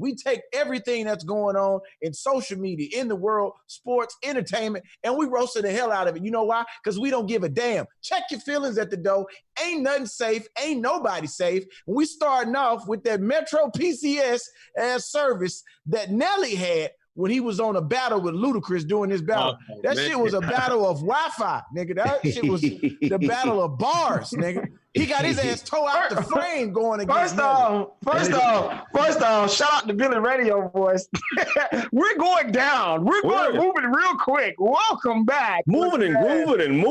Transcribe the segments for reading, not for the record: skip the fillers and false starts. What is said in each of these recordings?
We take everything that's going on in social media, in the world, sports, entertainment, and we roasted the hell out of it. You know why? Because we don't give a damn. Check your feelings at the door. Ain't nothing safe. Ain't nobody safe. And we starting off with that Metro PCS as service that Nelly had when he was on a battle with Ludacris doing this battle. That shit was a battle of Wi-Fi, nigga. That shit was the battle of bars, nigga. He got his ass tore out the frame going against First off, shout out to Billy Radio Voice. We're going down. We're moving real quick. Welcome back. Moving and grooving.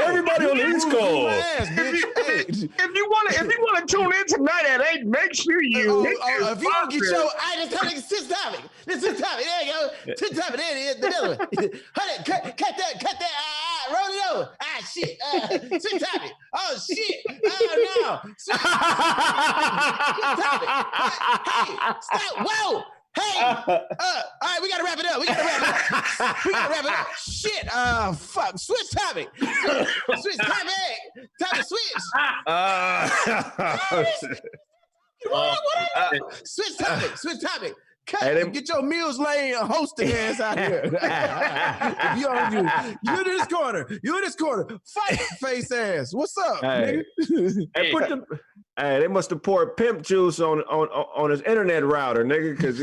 Everybody on the East Coast. If you want to tune in tonight at 8, make sure you. If you want to get your, this topic. There you go. This topic. There it is. The other one. Cut that. Roll it over. Shit. Topic. Oh shit. Oh no. Topic. Hey, stop. Whoa. Hey. All right, we gotta wrap it up. Shit. Fuck. Switch topic. Switch topic. Switch. Switch topic. Cut, get your meals lane hosting ass out here. If you don't do, you in this corner. Fight face ass. What's up, nigga? They must have poured pimp juice on his internet router, nigga. Cause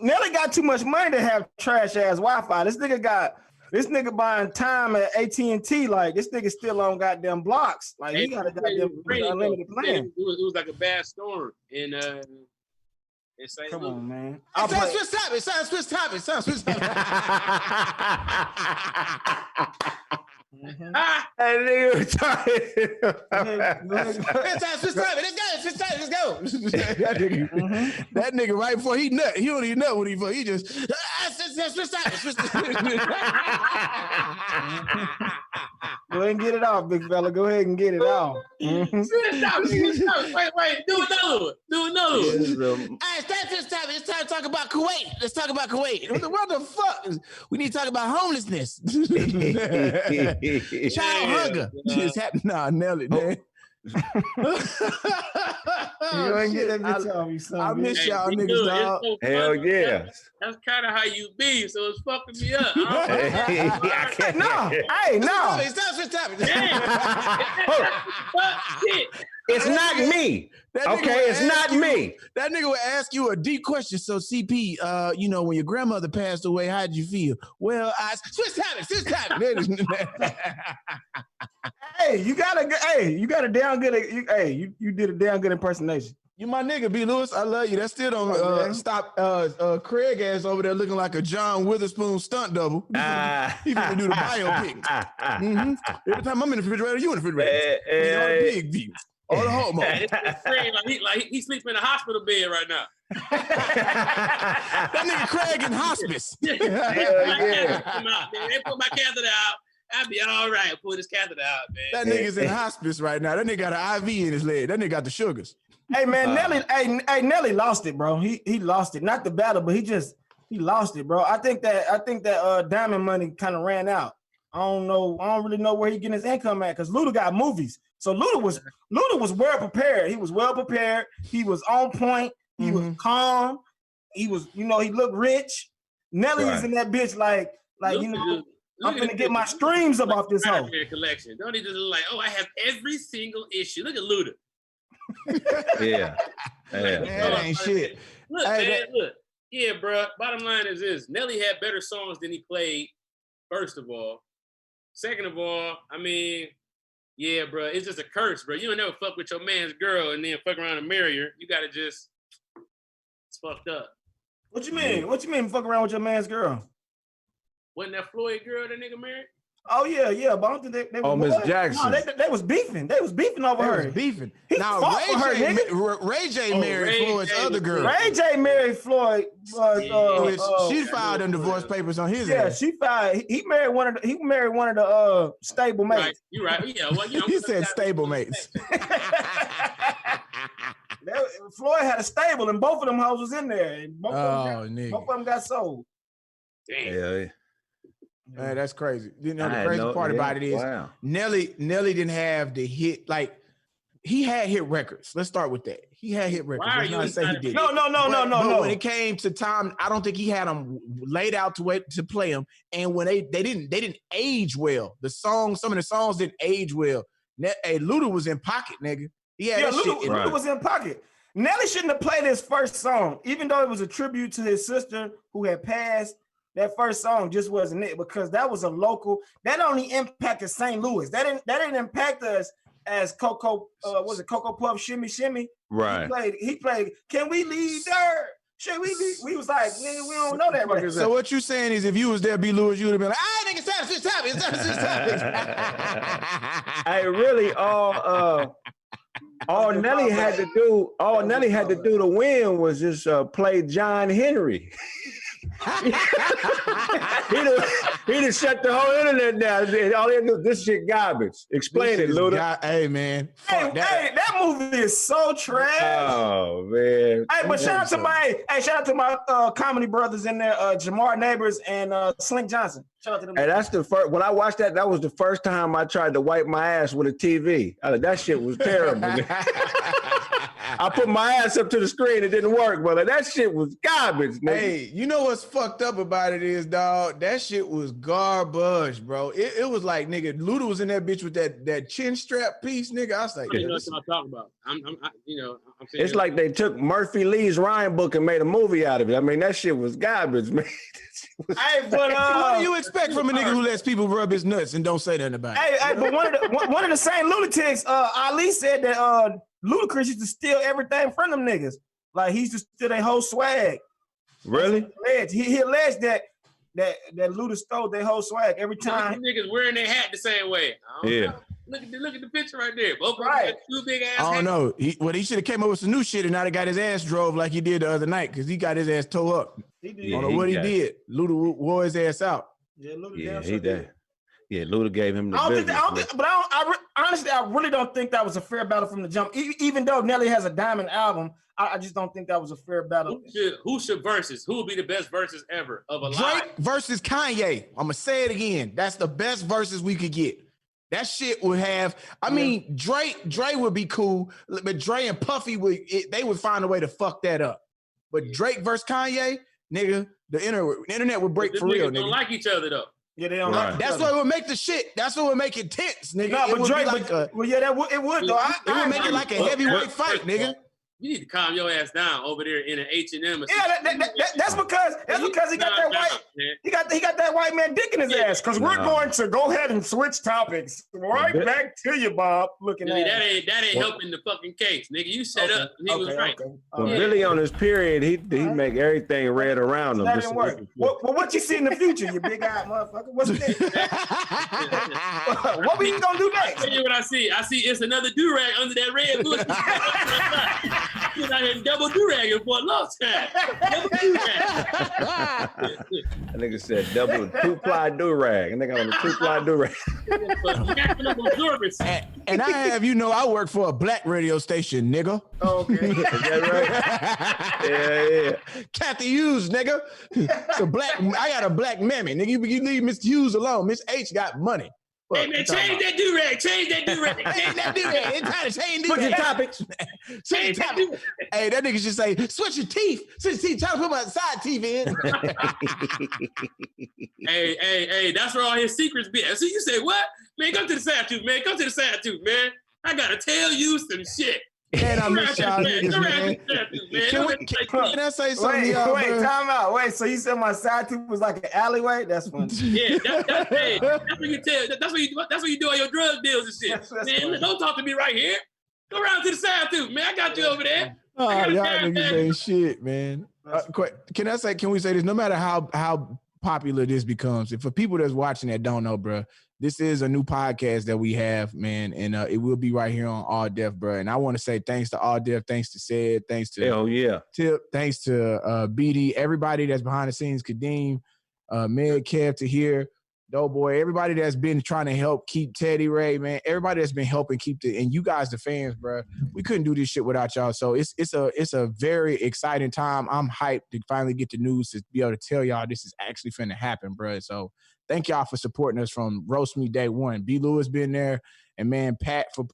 Nelly got too much money to have trash ass Wi-Fi. This nigga buying time at AT&T. Like, this nigga still on goddamn blocks. Like, he got a goddamn unlimited plan. It was like a bad storm in St. Come Louis. on, man. Switch topic. Hey, nigga, Let's go. That nigga right before he nut. He don't even nut when he just switch topic. Go ahead and get it off, big fella. Go ahead and get it off. Wait, do another one. Hey, it's time to talk about Kuwait. Let's talk about Kuwait. What the fuck? We need to talk about homelessness. Child hunger. Just happened. Nah, Nelly, man. I miss y'all niggas, dog. Hell yeah. That's kind of how you be, so it's fucking me up. No. Switch topic. It's not me. It's not me. That nigga would ask you a deep question. So, CP, when your grandmother passed away, how did you feel? Well, I switch topic. You got a damn good. You did a damn good impersonation. You my nigga, B. Lewis. I love you. That still don't stop Craig ass over there looking like a John Witherspoon stunt double. He finna do the biopic. Every time I'm in the refrigerator, you in the refrigerator. All the big view. All the homo. Craig, he sleeps in a hospital bed right now. That nigga Craig in hospice. They put my catheter out. I'll be all right. Pull this catheter out, man. That nigga's in hospice right now. That nigga got an IV in his leg. That nigga got the sugars. Hey man, Nelly lost it, bro. He lost it. Not the battle, but he lost it, bro. I think that Diamond Money kind of ran out. I don't really know where he getting his income at because Luda got movies. So Luda was well prepared. He was well prepared. He was on point. He was calm. He was, he looked rich. Nelly is in that bitch like I'm gonna get my streams up off this hoe. Collection. Don't he just look like, I have every single issue. Look at Luda. That ain't shit. Look, look. Yeah, bro. Bottom line is this: Nelly had better songs than he played. First of all, second of all, I mean, yeah, bro, it's just a curse, bro. You don't never fuck with your man's girl and then fuck around and marry her. You gotta it's fucked up. What you mean? What you mean fuck around with your man's girl? Wasn't that Floyd girl that nigga married? Oh yeah, but I don't think they Miss Jackson. No, they was beefing. They was beefing over her. Beefing. He now Ray J married Floyd's other girl. Ray J married Floyd. She filed them divorce papers on his. Yeah, she filed. He married one of the stable mates. Right. You're right. Yeah. Well, he said stable mates. Floyd had a stable, and both of them hoes was in there. And both of them got sold. Damn. Yeah. Man, that's crazy. You know, the I crazy know, part yeah, about it is wow. Nelly didn't have the hit. Like, he had hit records. Let's start with that. He had hit records. Why are Let's you not say he excited? didn't. No. When it came to time, I don't think he had them laid out to play them. And when they didn't age well. Some of the songs didn't age well. Hey, Luda was in pocket, nigga. Luda was in pocket. Nelly shouldn't have played his first song, even though it was a tribute to his sister who had passed. That first song just wasn't it, because that was a local. That only impacted St. Louis. That didn't impact us as Coco. Was it Coco Puff Shimmy Shimmy? Right. He played. Can we leave there? Should we be? We was like, nigga, we don't know that record. So what you saying is, if you was there, B. Lewis, you would have been like, nigga, it's time to switch topics. It's time to switch topics. I really all Nelly had to do to win was just play John Henry. He done shut the whole internet down. All he had to do, this shit garbage. Explain it, Luda. Hey, man. That movie is so trash. Oh, man. Hey, but shout out to my comedy brothers in there, Jamar Neighbors and Slink Johnson. Shout out to them. Hey, that's the first. When I watched that, that was the first time I tried to wipe my ass with a TV. That shit was terrible. I put my ass up to the screen, it didn't work, brother. That shit was garbage, nigga. Hey, you know what's fucked up about it is, dog, that shit was garbage, bro. It was like, nigga, Luda was in that bitch with that chin strap piece, nigga. I was like, You know what I'm talking about. I'm saying It's like they took Murphy Lee's rhyme book and made a movie out of it. I mean, that shit was garbage, man. Hey, but what do you expect from a nigga who lets people rub his nuts and don't say nothing about it? Hey, but one of the same lunatics, Ali said that Ludacris used to steal everything from them niggas. Like, he used to steal their whole swag. Really? He alleged that Luda stole their whole swag every time. Niggas wearing their hat the same way. Yeah. Look at the picture right there. Both Right. two big ass. I don't know. He should have came up with some new shit and not have got his ass drove like he did the other night, because he got his ass toe up. He did. I don't know what he did. Luda wore his ass out. Yeah, Luda Yeah, damn he sure did. Yeah, Luda gave him the honestly, business. honestly, I really don't think that was a fair battle from the jump. Even though Nelly has a diamond album, I just don't think that was a fair battle. Who should versus? Who would be the best versus ever of a Drake versus Kanye. I'm going to say it again. That's the best versus we could get. That shit would have, I mean, Dre would be cool, but Dre and Puffy they would find a way to fuck that up. But Drake versus Kanye, nigga, the internet would break for real, nigga. They don't like each other though. Yeah, they don't Right. like That's what would make the shit. That's what would make it tense, nigga. No, but Drake, like it would though. it would make it like a heavyweight fight, nigga. You need to calm your ass down over there in an H&M. Yeah, that's because he got that white. He got that white man dick in his ass. Because we're going to go ahead and switch topics. Right back to you, Bob. Looking at that ain't helping the fucking case, nigga. You set up. He was right. When Billy on his period, he make everything red around him. That didn't work. What you see in the future, you big eyed motherfucker? What's next? What we gonna do next? Tell you what I see. I see it's another do-rag under that red bush. You're out here double do-ragging for a long time. Double do-rag. That nigga said double two-ply do-rag. And they got on the two-ply do-rag. And I have, I work for a black radio station, nigga. Okay. Is that right? Yeah. Kathy Hughes, nigga. I got a black mammy, nigga. You leave Mr. Hughes alone. Miss H got money. Hey, man, change that do-rag. Change that do-rag. Change that do-rag. It's time to change Switch your topics. Switch your topics. Hey, that nigga should say, switch your teeth. Switch your teeth. Trying to put my side teeth in. Hey, that's where all his secrets be. So you say, what? Man, come to the side tooth, man. Come to the side tooth, man. I got to tell you some shit. And I miss y'all niggas, man. Can I say something? Wait, time out. Wait, so you said my side tooth was like an alleyway? That's funny. Yeah, that's what you tell. That's what you do on your drug deals and shit. Man, don't talk to me right here. Go around to the side tooth, man. I got you over there. Oh, y'all niggas ain't shit, man. Can we say this? No matter how popular this becomes, if for people that's watching that don't know, bro, this is a new podcast that we have, man, and it will be right here on All Def, bro. And I want to say thanks to All Def, thanks to Sid, thanks to Hell yeah, Tip, thanks to BD, everybody that's behind the scenes, Kadeem, Meg, Kev, to here. Doughboy, everybody that's been trying to help keep Teddy Ray, man, everybody that's been helping keep and you guys, the fans, bro, we couldn't do this shit without y'all. So it's a very exciting time. I'm hyped to finally get the news to be able to tell y'all this is actually finna happen, bro. So thank y'all for supporting us from Roast Me Day One. B. Lewis been there. And man, Pat for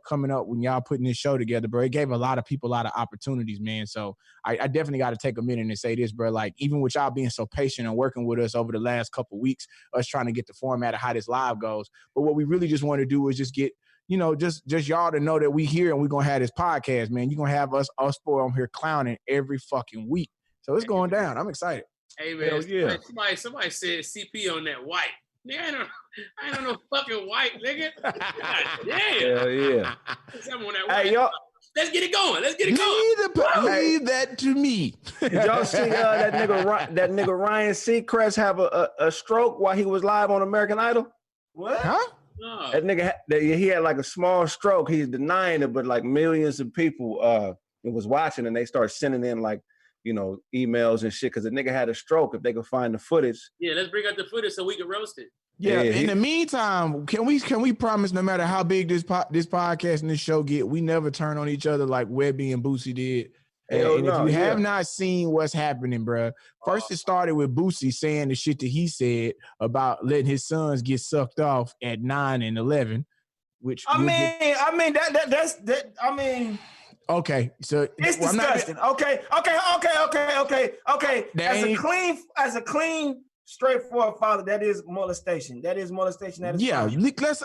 coming up when y'all putting this show together, bro. It gave a lot of people a lot of opportunities, man. So I definitely got to take a minute and say this, bro. Like even with y'all being so patient and working with us over the last couple of weeks, us trying to get the format of how this live goes. But what we really just want to do is just get just y'all to know that we here and we're gonna have this podcast, man. You're gonna have us four on here clowning every fucking week. So it's going down. I'm excited. Hey man, somebody said CP on that white. Nigga, I ain't no fucking white, nigga. God damn. Hell yeah. On that white. Hey, y'all. Let's get it going. Leave that to me. Did y'all see that nigga Ryan Seacrest have a stroke while he was live on American Idol? What? Huh? No. That nigga, he had like a small stroke. He's denying it, but like millions of people was watching and they start sending in like, emails and shit because the nigga had a stroke. If they could find the footage. Yeah, let's bring out the footage so we can roast it. Yeah. In the meantime, can we promise no matter how big this podcast and this show get, we never turn on each other like Webby and Boosie did. And if you have not seen what's happening, bro, first it started with Boosie saying the shit that he said about letting his sons get sucked off at 9 and 11, which that's. Okay, so it's disgusting. Okay. As a clean, straightforward father, that is molestation. That is fine.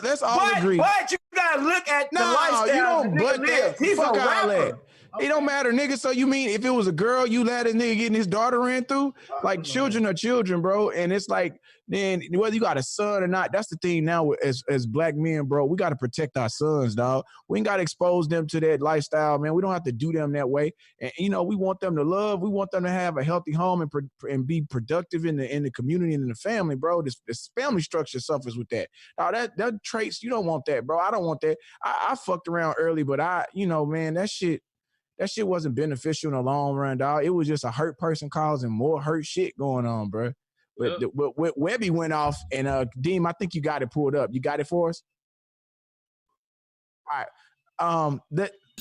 Let's all agree. But you gotta look at the lifestyle. You don't but that. He's a rapper. It don't matter, nigga. So you mean if it was a girl, you let a nigga getting his daughter ran through? Like children are children, bro. And it's like, then whether you got a son or not, that's the thing now as black men, bro. We got to protect our sons, dog. We ain't got to expose them to that lifestyle, man. We don't have to do them that way. And we want them to love. We want them to have a healthy home and be productive in the community and in the family, bro. This family structure suffers with that. Now that traits, you don't want that, bro. I don't want that. I fucked around early, but man, that shit wasn't beneficial in the long run, dog. It was just a hurt person causing more hurt shit going on, bro. But Webby went off, and Deem, I think you got it pulled up. You got it for us? All right.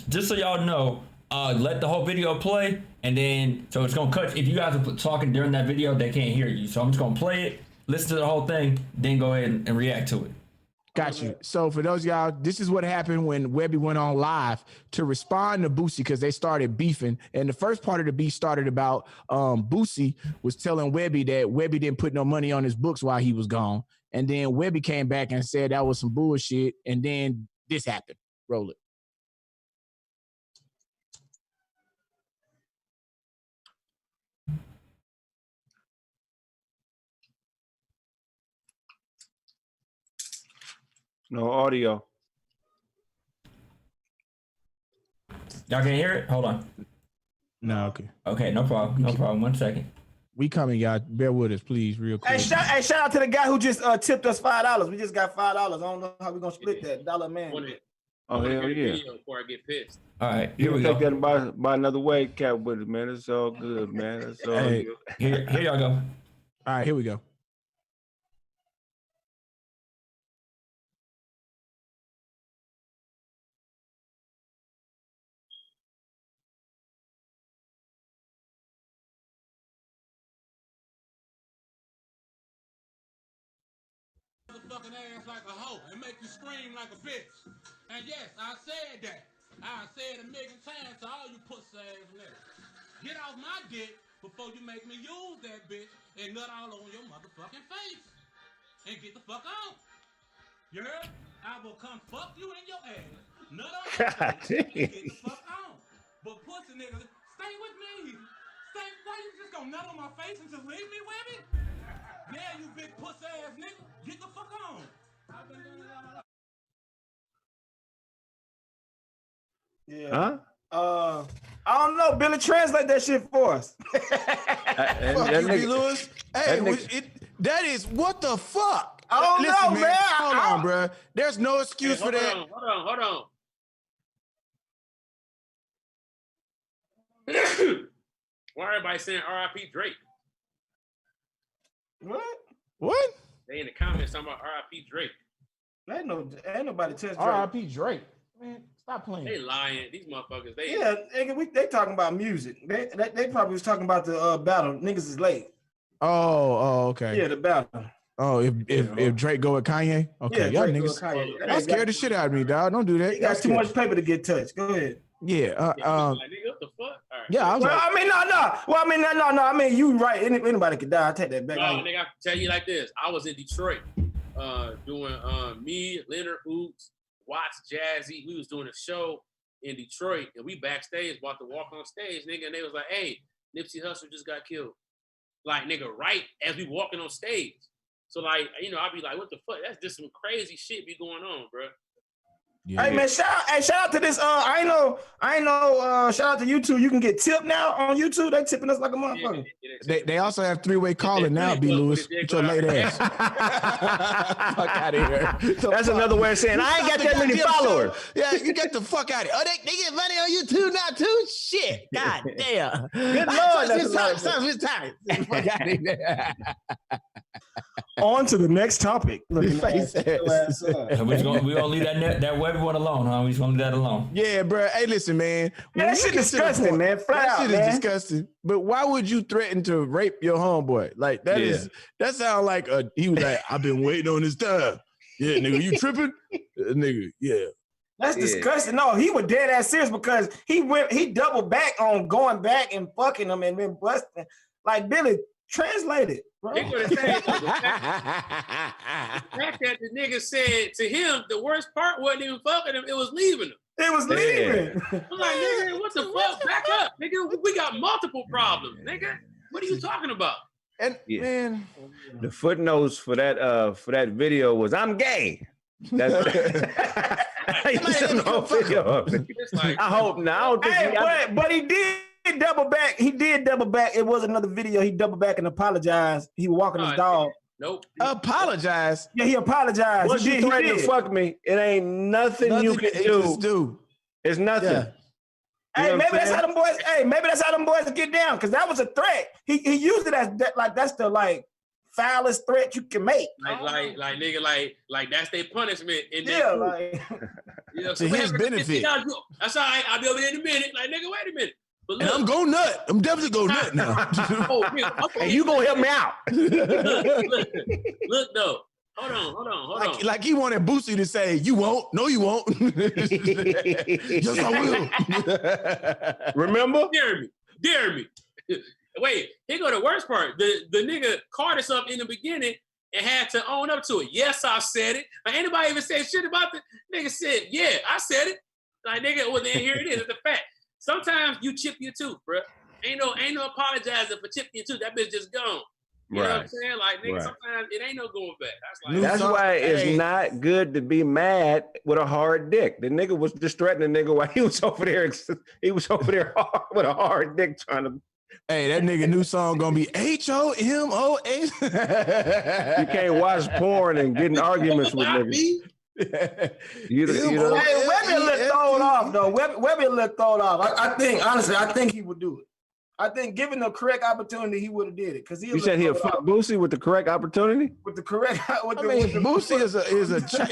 Just so y'all know, let the whole video play, and then so it's gonna cut. If you guys are talking during that video, they can't hear you. So I'm just gonna play it, listen to the whole thing, then go ahead and react to it. Got you. So for those of y'all, this is what happened when Webby went on live to respond to Boosie because they started beefing. And the first part of the beef started about Boosie was telling Webby that Webby didn't put no money on his books while he was gone. And then Webby came back and said that was some bullshit. And then this happened. Roll it. No audio. Y'all can hear it? Hold on. No, okay. Okay, no problem. No problem. 1 second. We coming, y'all. Bear with us, please, real quick. Hey, shout out to the guy who just tipped us $5. We just got $5. I don't know how we're gonna split that. Dollar man. Oh, hell yeah. Before I get pissed. All right, You here we can take go. that and buy another weight cap with it, man. It's all good, man. It's all Hey. good. Here y'all go. All right, here we go. Motherfucking ass like a hoe and make you scream like a bitch. And yes, I said that. I said 1,000,000 times to all you pussy ass niggas. Get off my dick before you make me use that bitch and nut all over your motherfucking face. And get the fuck out. You heard? I will come fuck you in your ass. Nut on your face and get the fuck out. But pussy niggas, stay with me. Why you just gonna nut on my face and just leave me, Webby? Yeah, you big pussy ass nigga. Get the fuck on. I've been doing it all. Yeah. Huh? I don't know. Billy, translate that shit for us. Fuck you, B. Lewis. Hey, that is what the fuck? I don't know, man. Hold on, bro. There's no excuse for that. Hold on. Why everybody saying R.I.P. Drake? What? What? They in the comments talking about R.I.P. Drake. Ain't nobody touch Drake. R.I.P. Drake. Man, stop playing. They lying. These motherfuckers. They they talking about music. They probably was talking about the battle. Niggas is late. Oh, okay. Yeah, the battle. Oh, if Drake go with Kanye, okay, y'all Drake niggas. That scared the shit out of me, dog. Don't do that. He got too much paper to get touched. Go ahead. Yeah. like, nigga, what the fuck? All right. Yeah. I was Well, I mean, no. Well, I mean, no. I mean, you right. Anybody could die. I take that back. No, nigga, I can tell you like this. I was in Detroit doing me, Leonard Hoops, Watts, Jazzy. We was doing a show in Detroit, and we backstage, about to walk on stage, nigga, and they was like, hey, Nipsey Hussle just got killed. Like, nigga, right as we walking on stage. So, like, you know, I'd be like, what the fuck? That's just some crazy shit be going on, bro. Yeah. Hey man, shout out to this. I know. Shout out to YouTube. You can get tipped now on YouTube. They tipping us like a motherfucker. They also have three-way calling now, B. Lewis. With your late ass. Fuck out of here. That's another way of saying I ain't got that many followers. Yeah, you get the fuck out of here. Oh, they get money on YouTube now too? Shit. God damn. Good Lord, that's it's time. Fuck out of here. On to the next topic. Face ass. So we gonna leave that Webby one alone, huh? We just gonna leave that alone. Yeah, bro. Hey, listen, man. That shit disgusting, man. Flat out, shit man. is disgusting. But why would you threaten to rape your homeboy? Like that sounds like he was like, I've been waiting on this time. Yeah, nigga, you tripping? Nigga, yeah. That's disgusting. No, he was dead ass serious because he doubled back on going back and fucking him and then busting. Like, Billy, translate it, bro. The fact that the nigga said to him, the worst part wasn't even fucking him, it was leaving him. It was leaving. I'm like, nigga, what the fuck? Back up. Nigga, we got multiple problems, nigga. What are you talking about? And man, the footnotes for that video was I'm gay. That's no video. Like, I hope not. But he did double back. He did double back. It was another video. He doubled back and apologized. He was walking his dog. Nope. Apologize. Yeah, he apologized. Once you threaten to fuck me, it ain't nothing you can do. It's nothing. Yeah. Hey, maybe that's how them boys. Hey, maybe that's how them boys get down. Because that was a threat. He used it as that. Like that's the foulest threat you can make. Like nigga, like that's their punishment. And you know, to his benefit. That's all right. I'll be over there in a minute. Like, nigga, wait a minute. But look, and I'm going nut. I'm definitely going nut now. And you gonna help me out. Look though. Hold on. Like he wanted Boosie to say, "You won't. No, you won't." Yes, I will. Remember? Dare me. Wait, here go the worst part. The nigga caught us up in the beginning and had to own up to it. Yes, I said it. Like, anybody even say shit about the nigga said, yeah, I said it. Like, nigga, well then here it is. It's a fact. Sometimes you chip your tooth, bro. Ain't no apologizing for chipping your tooth. That bitch just gone. You know what I'm saying? Like, nigga, sometimes it ain't no going back. That's why it's not good to be mad with a hard dick. The nigga was just threatening the nigga while he was over there. He was over there with a hard dick trying to. Hey, that nigga new song gonna be HOMOA. You can't watch porn and get in arguments with niggas. You know. Hey, Webby looked thrown off though. Webby looked thrown off. I think he would do it. I think given the correct opportunity, he would have did it. Cause you said he'll fuck Boosie with the correct opportunity. With the correct, Boosie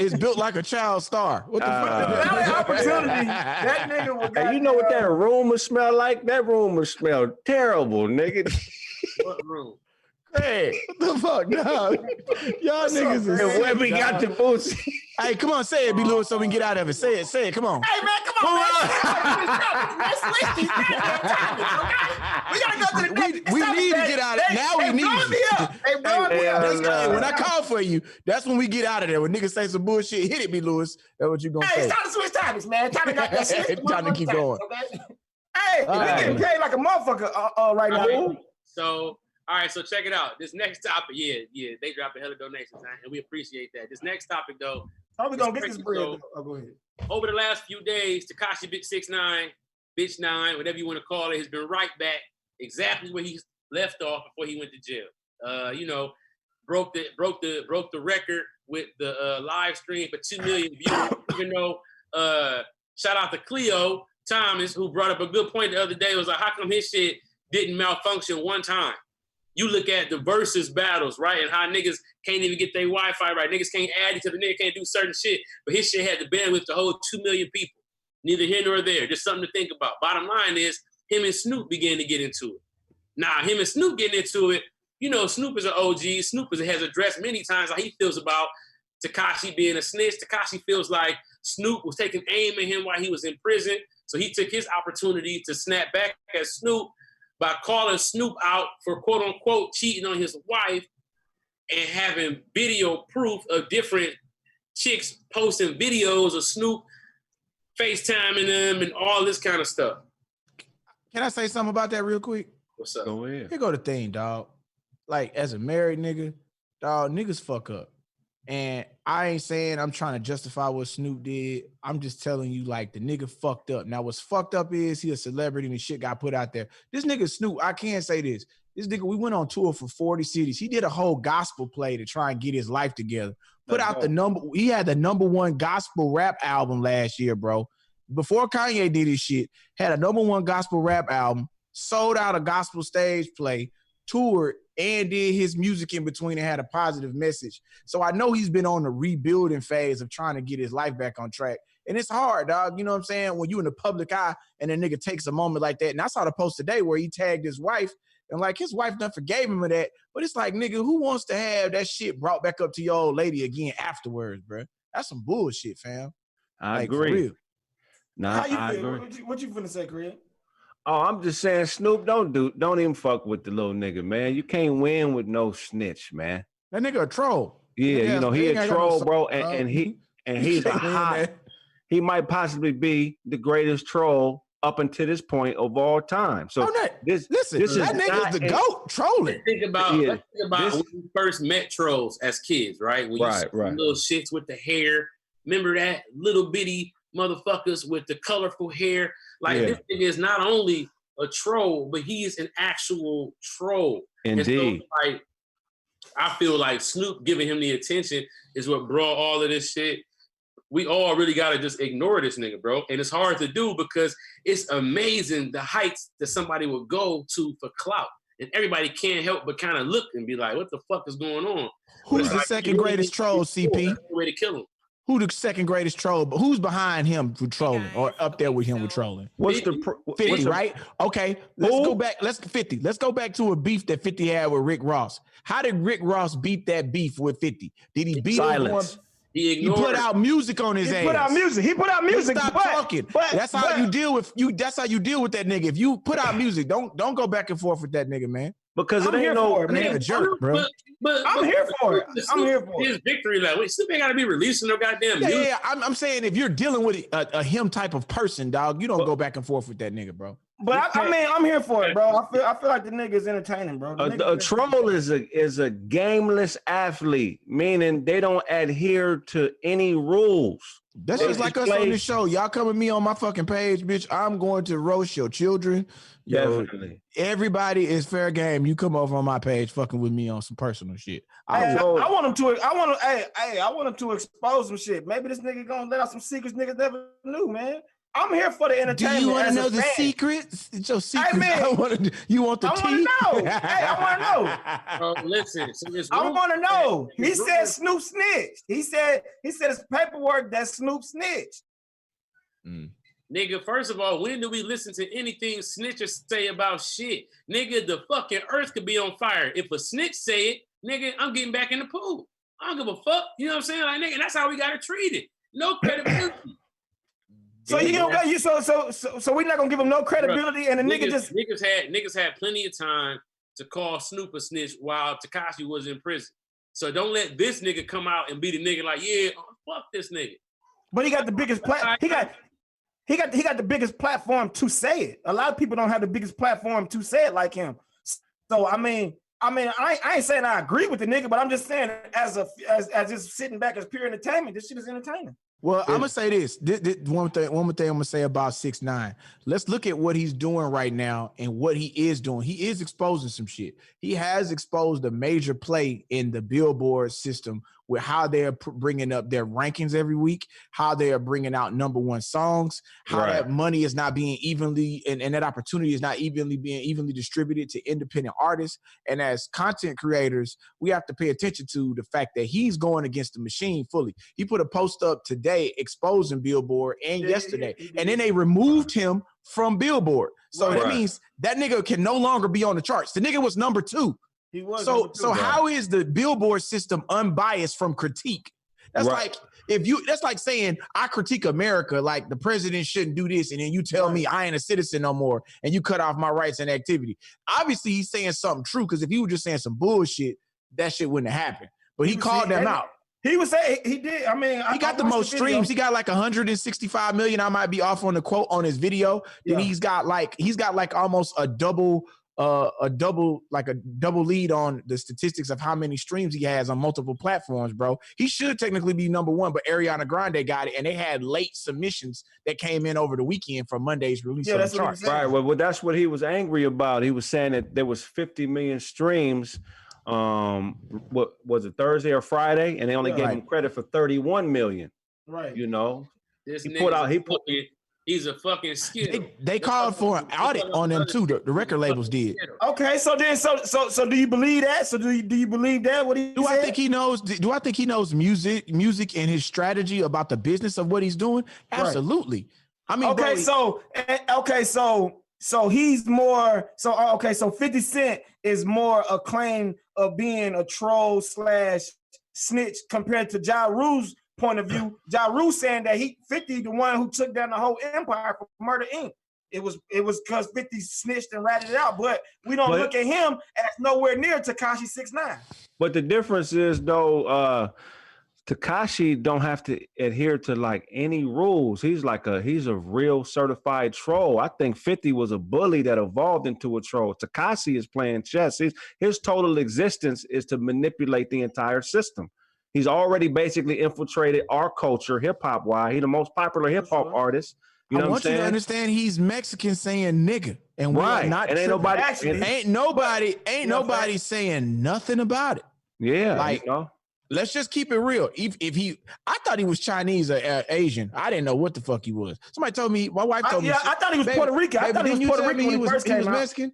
is built like a child star. What the fuck? Opportunity. That nigga would. Hey, you know what that room would smell like? That room would smell terrible, nigga. What room? Hey, what the fuck, dog? Y'all niggas is and Webby got the Boosie. Hey, come on, say it, B. Lewis, so we can get out of it. Say it, come on. Hey, man, come on, man. Let's list these goddamn topics, okay? We gotta go to the next. We need to get out of it. Now we need it. When I call for you, that's when we get out of there. When niggas say some bullshit, hit it, B. Lewis. That's what you gonna say. Hey, it's time to switch topics, man. Time to keep going. Okay? Hey, we getting paid like a motherfucker right now. So, all right, so check it out. This next topic, yeah, they drop a hell of donations, and we appreciate that. This next topic, though. How we gonna get this bread? Go ahead. Over the last few days, Takashi Big 6'9", Bitch 9, whatever you want to call it, has been right back exactly where he left off before he went to jail. You know, broke the record with the live stream for 2 million views. Even though, shout out to Cleo Thomas, who brought up a good point the other day. It was like, how come his shit didn't malfunction one time? You look at the Verzuz battles, right? And how niggas can't even get their Wi-Fi right. Niggas can't add each other. Niggas can't do certain shit. But his shit had the bandwidth to hold 2 million people. Neither here nor there. Just something to think about. Bottom line is, him and Snoop began to get into it. Now, him and Snoop getting into it, you know, Snoop is an OG. Snoop has addressed many times how he feels about Takashi being a snitch. Takashi feels like Snoop was taking aim at him while he was in prison. So he took his opportunity to snap back at Snoop by calling Snoop out for quote unquote cheating on his wife and having video proof of different chicks posting videos of Snoop FaceTiming them and all this kind of stuff. Can I say something about that real quick? What's up? Go ahead. Here go the thing, dog. Like, as a married nigga, dog, niggas fuck up. And I ain't saying I'm trying to justify what Snoop did. I'm just telling you, like, the nigga fucked up. Now, what's fucked up is he a celebrity and shit got put out there. This nigga Snoop, I can't say this. This nigga, we went on tour for 40 cities. He did a whole gospel play to try and get his life together. He had the #1 gospel rap album last year, bro. Before Kanye did his shit, had a #1 gospel rap album, sold out a gospel stage play, toured, and did his music in between and had a positive message. So I know he's been on the rebuilding phase of trying to get his life back on track. And it's hard, dog. You know what I'm saying? When you in the public eye and a nigga takes a moment like that. And I saw the post today where he tagged his wife and like his wife done forgave him of that. But it's like, nigga, who wants to have that shit brought back up to your old lady again afterwards, bro? That's some bullshit, fam. I like, agree. For real. How you I feel? agree. What you finna say, Chris? Oh, I'm just saying, Snoop, don't even fuck with the little nigga, man. You can't win with no snitch, man. That nigga a troll. Yeah, you know, he a troll, bro, and he's a can't win hot. that. He might possibly be the greatest troll up until this point of all time. So this is that nigga's the GOAT trolling. Think about when we first met trolls as kids, right? When you see little shits with the hair. Remember that? Little bitty motherfuckers with the colorful hair. Like, this nigga is not only a troll, but he is an actual troll. Indeed. So, like, I feel like Snoop giving him the attention is what brought all of this shit. We all really got to just ignore this nigga, bro. And it's hard to do because it's amazing the heights that somebody would go to for clout. And everybody can't help but kind of look and be like, what the fuck is going on? Who's the second greatest troll, CP? That's the way to kill him. Who the second greatest troll? But who's behind him for trolling or up there with him with trolling? What's 50, right? Okay, let's go back. Let's 50. Let's go back to a beef that 50 had with Rick Ross. How did Rick Ross beat that beef with 50? Did he beat him? He put out music on his ass. He put out music. Stop talking. That's how you deal with That's how you deal with that nigga. If you put out music, don't go back and forth with that nigga, man. Because I'm here for it, man. A jerk, bro. But I'm here for it. I'm here for his victory lap. Wait, Snoop ain't gotta be releasing no goddamn music. Yeah. I'm saying if you're dealing with a him type of person, dog, you don't go back and forth with that nigga, bro. But I mean, I'm here for it, bro. I feel like the nigga is entertaining, bro. A troll is a gameless athlete, meaning they don't adhere to any rules. That's just like us on this show. Y'all come with me on my fucking page, bitch. I'm going to roast your children. Definitely. Everybody is fair game. You come over on my page fucking with me on some personal shit. I want him to expose some shit. Maybe this nigga gonna let out some secrets niggas never knew, man. I'm here for the entertainment. Do you want to know the secrets? It's your secrets. Hey, man, you want the tea? I want to know. Hey, I want to know. Listen, I want to know. He said Snoop snitched. He said his paperwork that Snoop snitched. Nigga, first of all, when do we listen to anything snitchers say about shit? Nigga, the fucking earth could be on fire. If a snitch say it, nigga, I'm getting back in the pool. I don't give a fuck. You know what I'm saying? Like, nigga, that's how we gotta treat it. No credibility. So you don't so we're not gonna give him no credibility, and the niggas had plenty of time to call Snoop a snitch while Takashi was in prison. So don't let this nigga come out and be the nigga like, yeah, fuck this nigga. But he got the biggest he got the biggest platform to say it. A lot of people don't have the biggest platform to say it like him. So I mean, I ain't saying I agree with the nigga, but I'm just saying as just sitting back as pure entertainment, this shit is entertaining. Well, I'm gonna say this. One more thing I'm gonna say about 6ix9ine. Let's look at what he's doing right now and what he is doing. He is exposing some shit. He has exposed a major play in the Billboard system with how they're bringing up their rankings every week, how they are bringing out number one songs, how that money is not being evenly, and that opportunity is not being evenly distributed to independent artists. And as content creators, we have to pay attention to the fact that he's going against the machine fully. He put a post up today exposing Billboard and yesterday, and then they removed him from Billboard. So that means that nigga can no longer be on the charts. The nigga was number 2. He was so how is the Billboard system unbiased from critique? That's like that's like saying I critique America, like the president shouldn't do this, and then you tell me I ain't a citizen no more, and you cut off my rights and activity. Obviously, he's saying something true, because if he was just saying some bullshit, that shit wouldn't have happened. But he called them out. He was saying he did. I mean, he got the most streams. He got like 165 million. I might be off on the quote on his video. Then he's got like almost a double lead on the statistics of how many streams he has on multiple platforms, bro. He should technically be number 1, but Ariana Grande got it, and they had late submissions that came in over the weekend from Monday's release of the chart. Right. Well, that's what he was angry about. He was saying that there was 50 million streams. What was it, Thursday or Friday? And they only gave him credit for 31 million. Right. You know, this he's a fucking skill. They called for an audit on them too. The record labels did. Okay, so do you believe that? So do you believe that? What he do? I think he knows. Do I think he knows music and his strategy about the business of what he's doing? Absolutely. I mean, So he's more. So 50 Cent is more acclaimed of being a troll / snitch compared to Ja Rule's point of view. Ja Rule saying that 50 the one who took down the whole empire for Murder Inc. It was because 50 snitched and ratted it out, but we don't look at him as nowhere near Takashi 6ix9ine. But the difference is though, Takashi don't have to adhere to like any rules. He's a real certified troll. I think 50 was a bully that evolved into a troll. Takashi is playing chess. His total existence is to manipulate the entire system. He's already basically infiltrated our culture, hip hop wise. He's the most popular hip hop artist. You know I want you to understand he's Mexican saying nigga, and we're not. And ain't nobody saying nothing about it. Yeah, like. Let's just keep it real. I thought he was Chinese or Asian. I didn't know what the fuck he was. Somebody told me, my wife told me. I thought he was Puerto Rican. I thought he was Puerto Rican when he first came out. Mexican.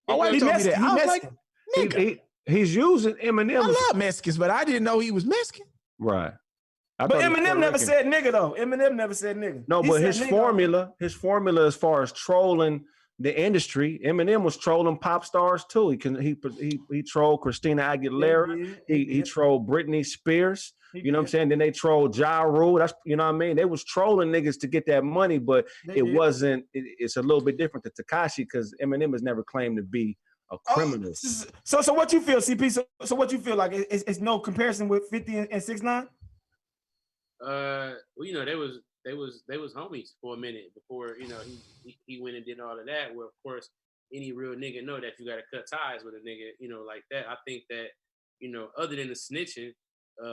My wife told me that. I was like, nigga. He's using Eminem. I love Mexicans, but I didn't know he was Mexican. Right. But Eminem never said nigga though. Eminem never said nigga. No, but his formula as far as trolling the industry, Eminem was trolling pop stars too. He trolled Christina Aguilera. He trolled Britney Spears. You know what I'm saying? Then they trolled Ja Rule. That's, you know what I mean? They was trolling niggas to get that money, but wasn't. It's a little bit different to Takashi because Eminem has never claimed to be a criminal. So what you feel, CP? So what you feel like? It's no comparison with 50 and 6ix9ine? Well, you know, they was homies for a minute before, you know, he went and did all of that. Where of course any real nigga know that you got to cut ties with a nigga, you know, like that. I think that, you know, other than the snitching,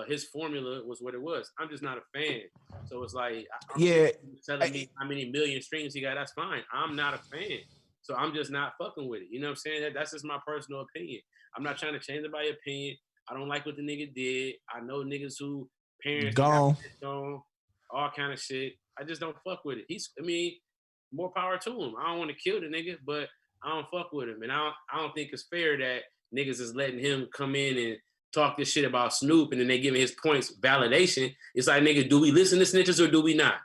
his formula was what it was. I'm just not a fan. So it's like, telling me how many million streams he got, that's fine. I'm not a fan. So I'm just not fucking with it. You know what I'm saying? That's just my personal opinion. I'm not trying to change anybody's opinion. I don't like what the nigga did. I know niggas who parents gone, all kind of shit. I just don't fuck with it. More power to him. I don't want to kill the nigga, but I don't fuck with him. And I don't think it's fair that niggas is letting him come in and talk this shit about Snoop and then they giving his points validation. It's like, nigga, do we listen to snitches or do we not?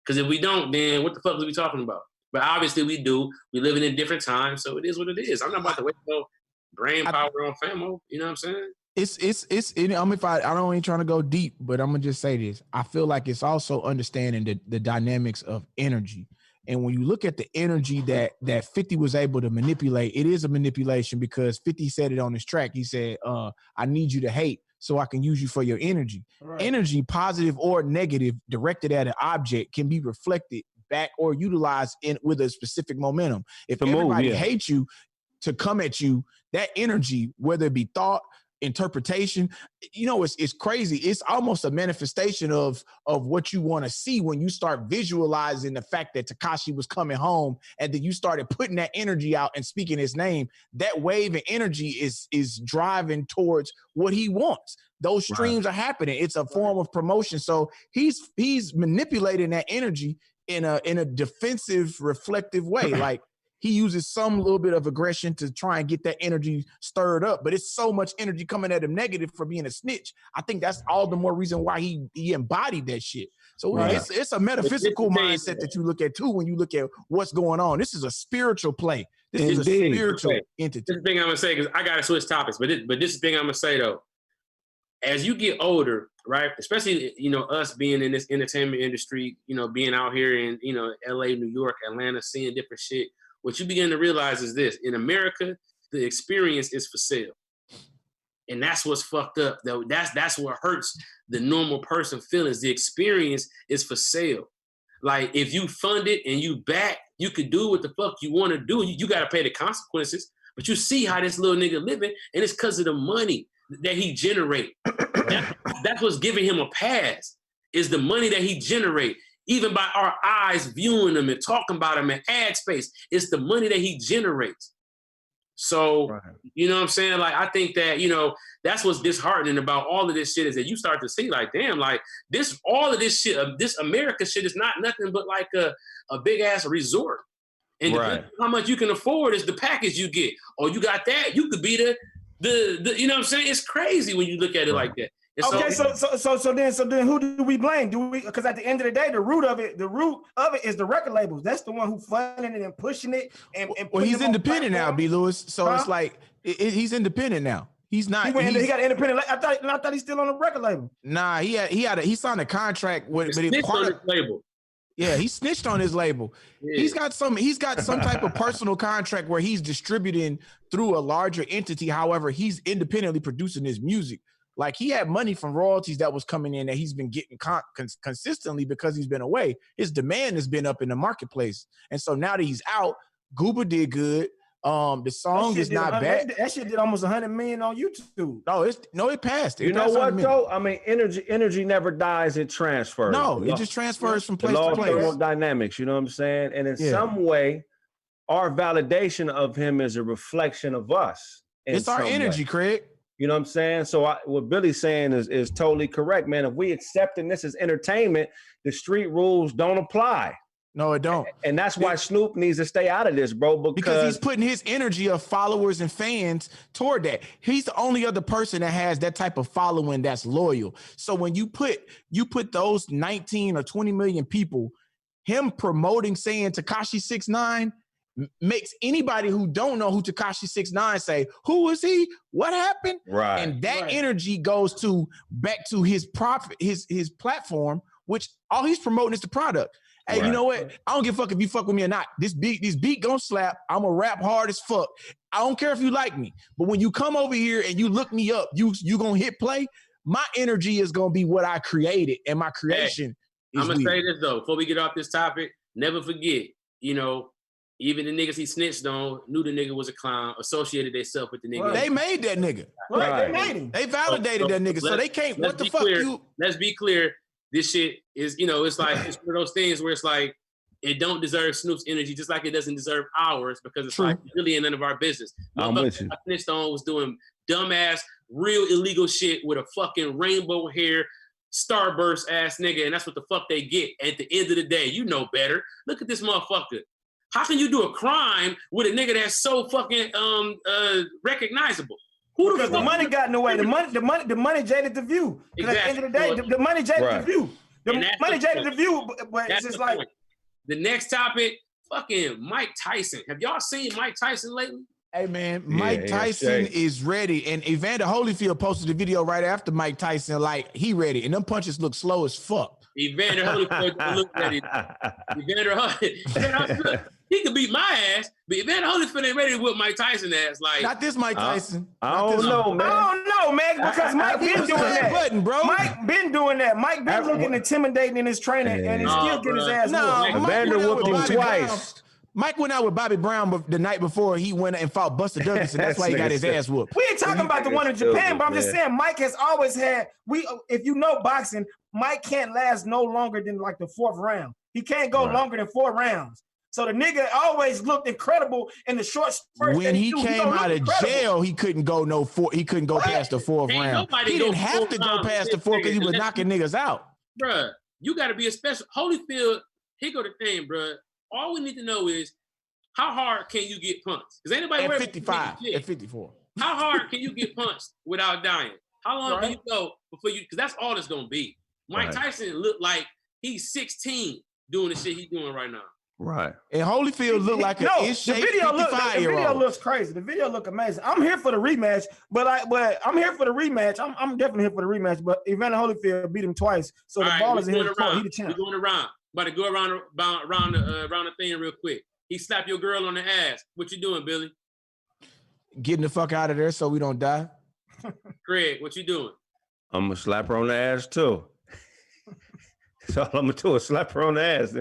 Because if we don't, then what the fuck are we talking about? But obviously we do. We living in different times, so it is what it is. I'm not about to waste no brain power on Famo. You know what I'm saying? I don't ain't trying to go deep, but I'm gonna just say this. I feel like it's also understanding the dynamics of energy. And when you look at the energy that 50 was able to manipulate, it is a manipulation because 50 said it on his track. He said, I need you to hate so I can use you for your energy. Right. Energy, positive or negative, directed at an object can be reflected back or utilized with a specific momentum. If everybody hates you to come at you, that energy, whether it be thought, interpretation, you know, it's crazy. It's almost a manifestation of what you want to see when you start visualizing the fact that Takashi was coming home and then you started putting that energy out and speaking his name. That wave of energy is driving towards what he wants. those streams are happening. It's a form of promotion. So he's manipulating that energy in a defensive, reflective way. Like he uses some little bit of aggression to try and get that energy stirred up, but it's so much energy coming at him negative for being a snitch. I think that's all the more reason why he embodied that shit. So it's a metaphysical mindset that you look at too when you look at what's going on. This is a spiritual play. This is a spiritual entity. This is the thing I'm gonna say, because I gotta switch topics, but this is the thing I'm gonna say though. As you get older, right? Especially, us being in this entertainment industry, being out here in, LA, New York, Atlanta, seeing different shit. What you begin to realize is this: in America, the experience is for sale. And that's what's fucked up, though. That's what hurts the normal person feelings. The experience is for sale. Like, if you fund it and you back, you could do what the fuck you want to do. You got to pay the consequences. But you see how this little nigga living, and it's because of the money that he generate. That's what's giving him a pass, is the money that he generate. Even by our eyes viewing him and talking about him in ad space, it's the money that he generates. So, you know what I'm saying? Like, I think that, that's what's disheartening about all of this shit, is that you start to see, like, damn, like, all of this shit, this America shit is not nothing but like a big ass resort. And how much you can afford is the package you get. Or you got that, you could be the you know what I'm saying? It's crazy when you look at it like that. Okay, so then who do we blame? Because at the end of the day, the root of it is the record labels. That's the one who funding it and pushing it. And well, he's independent now, B. Lewis. So it's like he's independent now. He's not. He got independent. I thought he's still on the record label. Nah, he signed a contract with, but it's part of label. Yeah, he snitched on his label. Yeah. He's got some type of personal contract where he's distributing through a larger entity. However, he's independently producing his music. Like, he had money from royalties that was coming in that he's been getting consistently because he's been away. His demand has been up in the marketplace. And so now that he's out, Goober did good. The song is not bad. That shit did almost 100 million on YouTube. It passed. You know what, though? I mean, energy never dies, it transfers. No, it just transfers from place to place. Thermodynamics, you know what I'm saying? And in some way, our validation of him is a reflection of us. It's our energy, Craig. You know what I'm saying? So what Billy's saying is totally correct, man. If we accepting this as entertainment, the street rules don't apply. No, it don't. And that's why Snoop needs to stay out of this, bro. Because he's putting his energy of followers and fans toward that. He's the only other person that has that type of following that's loyal. So when you put those 19 or 20 million people, him promoting, saying Takashi 6ix9ine, makes anybody who don't know who Takashi 6ix9ine say, who is he? What happened? Right. And that energy goes back to his profit, his platform, which all he's promoting is the product. Hey, you know what? I don't give a fuck if you fuck with me or not. This beat gonna slap. I'm gonna rap hard as fuck. I don't care if you like me. But when you come over here and you look me up, you gonna hit play, my energy is gonna be what I created. And my creation is I'm gonna say this though, before we get off this topic, never forget, even the niggas he snitched on knew the nigga was a clown, associated themselves with the nigga. They made that nigga. Right. They made him. They validated that nigga. So they can't, what the fuck you? Let's be clear. This shit is, it's like, it's one of those things where it's like, it don't deserve Snoop's energy, just like it doesn't deserve ours, because it's like really none of our business. I'm with you. Snitched on was doing dumbass, real illegal shit with a fucking rainbow hair, starburst ass nigga, and that's what the fuck they get at the end of the day. You know better. Look at this motherfucker. How can you do a crime with a nigga that's so fucking recognizable? Because the money got in the way. The money jaded the view. Exactly. At the end of the day, the money jaded the view. The money jaded the view, but it's just like the next topic. Fucking Mike Tyson. Have y'all seen Mike Tyson lately? Hey man, Mike Tyson is ready, and Evander Holyfield posted a video right after Mike Tyson, like he ready, and them punches look slow as fuck. Evander Holyfield look ready. Evander Holyfield, he could beat my ass, but Evander Holyfield ain't ready to whip Mike Tyson ass. Like, not this Mike Tyson. I don't know, man. Because Mike been doing that. Button, bro. Mike been doing that. Mike been looking intimidating in his training, and he's still getting his ass whooped. Evander whooped him twice. Mike went out with Bobby Brown the night before he went and fought Buster Douglas, and that's why he got his ass whooped. We ain't talking about the one in Japan, but I'm just saying Mike has always had. If you know boxing, Mike can't last no longer than like the 4th round. He can't go longer than 4 rounds. So the nigga always looked incredible in the short spurts. When he came out of jail, he couldn't go He couldn't go past the fourth Ain't round. nobody He go didn't have fourth to go round past with the this fourth because he nigga. was knocking niggas out. Bruh, you got to be a special. Holyfield, here go the thing, bruh. All we need to know is how hard can you get punched? Because anybody At worried 55, about at 54. How hard can you get punched without dying? How long can you go before you? Because that's all it's gonna be. Mike Tyson looked like he's 16 doing the shit he's doing right now. Right. And Holyfield looked like an in-shape 55-year-old. The video looks crazy. The video look amazing. I'm here for the rematch, but I'm here for the rematch. I'm definitely here for the rematch. But Evander Holyfield beat him twice, so the ball is in his court. He the champ. We're going around. About to go around the thing real quick. He slapped your girl on the ass. What you doing, Billy? Getting the fuck out of there so we don't die. Craig, what you doing? I'm gonna slap her on the ass too. That's all I'm gonna do is slap her on the ass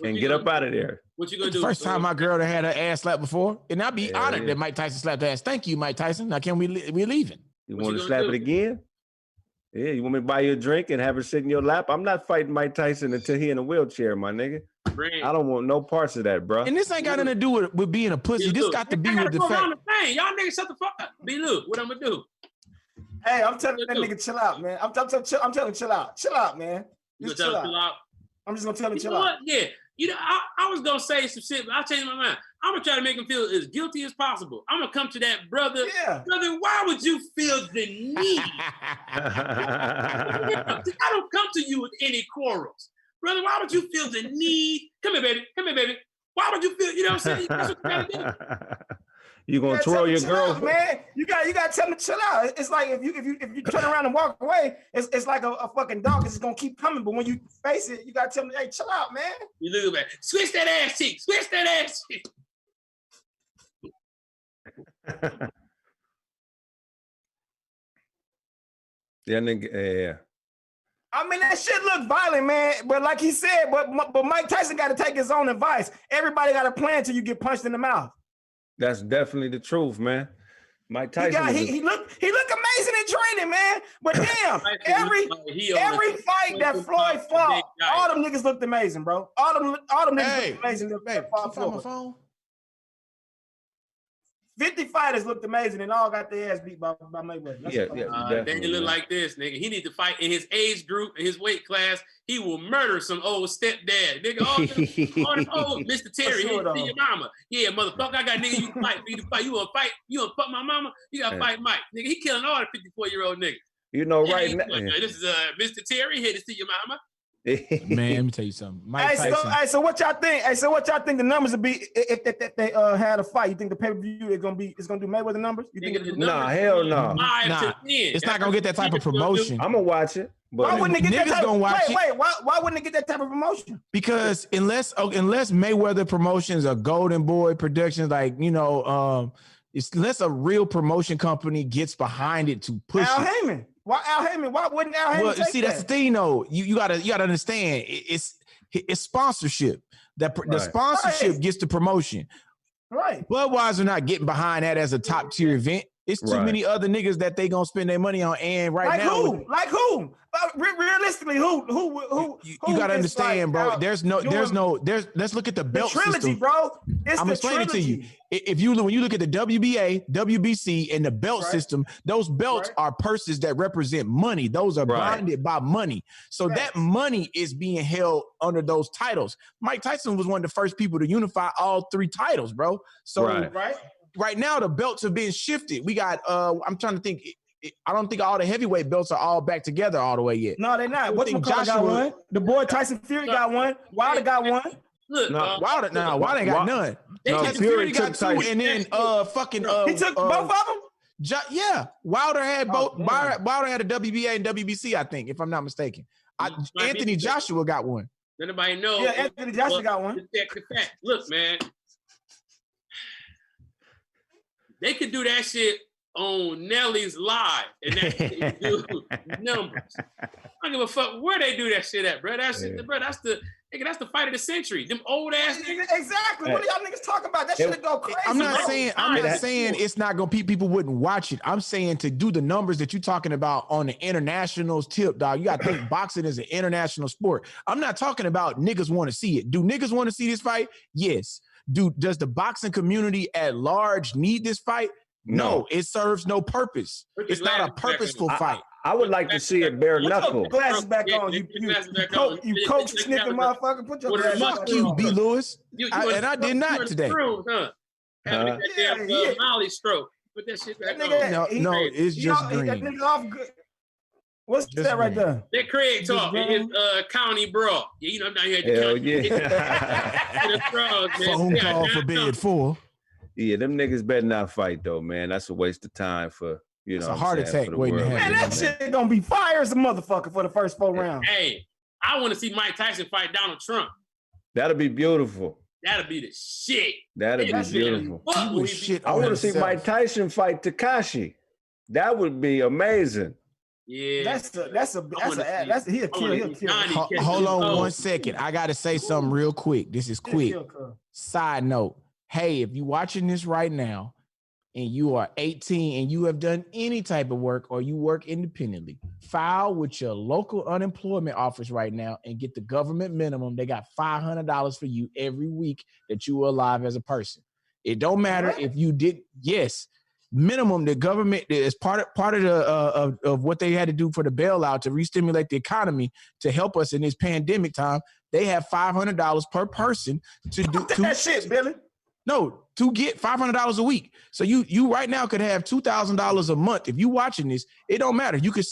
and get up out of there. What you gonna do? First time my girl had her ass slapped before, and I'd be honored that Mike Tyson slapped her ass. Thank you, Mike Tyson. Now can we leaving? You want to slap it again? Yeah, you want me to buy you a drink and have her sit in your lap? I'm not fighting Mike Tyson until he in a wheelchair, my nigga. I don't want no parts of that, bro. And this ain't got nothing to do with being a pussy. This got to be with the fact. Y'all niggas shut the fuck up. B. Luke, what I'm gonna do? Hey, I'm telling that nigga chill out, man. I'm telling him chill out. Chill out, man. Just chill out. I'm just gonna tell him chill out. Yeah, I was gonna say some shit, but I changed my mind. I'm gonna try to make him feel as guilty as possible. I'm gonna come to that, brother. Yeah. Brother, why would you feel the need? I don't come to you with any quarrels. Brother, why would you feel the need? Come here, baby. Why would you feel, you know what I'm saying? That's what you gotta do. You gonna twirl your girl, out, man? You got to tell him to chill out. It's like if you turn around and walk away, it's like a fucking dog. It's just gonna keep coming. But when you face it, you gotta tell him, hey, chill out, man. You look at that. Switch that ass cheek. Switch that ass cheek. Yeah, nigga. Yeah. I mean, that shit look violent, man. But like he said, but Mike Tyson got to take his own advice. Everybody got a plan till you get punched in the mouth. That's definitely the truth, man. Mike Tyson. He looked amazing in training, man. But damn, every fight that Floyd fought, all them niggas looked amazing, bro. All them niggas looked amazing. Babe, my phone. 50 fighters looked amazing and all got their ass beat by Mayweather. They look like this, nigga. He need to fight in his age group, in his weight class. He will murder some old stepdad, nigga. All this old Mr. Terry, he see your mama. Yeah, motherfucker, I got nigga you can fight. You wanna fight? You wanna fuck my mama? You gotta fight Mike. Nigga, he killing all the 54-year-old niggas. You know, right now. This is Mr. Terry here to see your mama. Man, let me tell you something. Mike Tyson. So what y'all think? So what y'all think the numbers would be if they had a fight? You think the pay-per-view is gonna do Mayweather numbers? You think Nah, hell no. Nah, it's not gonna get that type of promotion. I'm gonna watch it. But why wouldn't it get that type of wait, why wouldn't it get that type of promotion? Because unless Mayweather Promotions or Golden Boy Productions, like, unless a real promotion company gets behind it to push Al Heyman. Why Al Heyman? Why wouldn't Al Heyman? Well, see, that's the thing, though. You gotta understand. It's sponsorship. The sponsorship gets the promotion. Right. Budweiser not getting behind that as a top tier event. It's too many other niggas that they gonna spend their money on. And right now, like who? Realistically, who? You gotta understand, bro. Let's look at the belt trilogy, system, bro. I'm explaining to you. When you look at the WBA, WBC, and the belt system, those belts are purses that represent money. Those are bonded by money. So that money is being held under those titles. Mike Tyson was one of the first people to unify all three titles, bro. So right now the belts have been shifted. We got I'm trying to think. I don't think all the heavyweight belts are all back together all the way yet. No, they're not. What's got one? The boy Tyson Fury got one. Wilder got one. Look, Wilder ain't got none. Fury got two, and then he took both of them. Yeah, Wilder had both. Wilder had a WBA and WBC, I think, if I'm not mistaken. Anthony Joshua got one. Nobody knows. Yeah, Anthony Joshua got one. Look, man, they could do that shit on Nelly's live, and that do numbers. I don't give a fuck where they do that shit at, bro. That's it, bro. That's the Nigga, that's the fight of the century. Them old ass niggas. Exactly. What are y'all niggas talking about? That shit go crazy. I'm not bro. saying it's not gonna people wouldn't watch it. I'm saying to do the numbers that you're talking about on the internationals tip, dog. You gotta think boxing is an international sport. I'm not talking about niggas want to see it. Do niggas want to see this fight? Yes. Does the boxing community at large need this fight? No, it serves no purpose. It's not a purposeful fight. I would like to see it bare knuckle. Put your glasses back on. You coach sniffing motherfucker. Put your glasses back on. Fuck you, B. Lewis. And I did not today. Having that damn Molly stroke. Put that shit back on. No, it's just green. That nigga off good. What's that right there? That Craig talk in his county brawl. Yeah, you know I'm down here at the county. Phone call for bed 4. Yeah, them niggas better not fight though, man. That's a waste of time for it's a heart attack waiting to happen. Man, that shit gonna be fire as a motherfucker for the first 4 rounds. Hey, I want to see Mike Tyson fight Donald Trump. That'll be beautiful. That'll be the shit. That'll be beautiful. I want to see Mike Tyson fight Takashi. That would be amazing. Yeah, he'll kill. Hold on 1 second. I gotta say something real quick. This is quick. Side note. Hey, if you're watching this right now and you are 18 and you have done any type of work or you work independently, file with your local unemployment office right now and get the government minimum. They got $500 for you every week that you are alive as a person. It don't matter if you did. Yes, minimum. The government is part of what they had to do for the bailout to re-stimulate the economy to help us in this pandemic time. They have $500 per person to do that shit, Billy. No, to get $500 a week. So you right now could have $2,000 a month. If you watching this, it don't matter. You could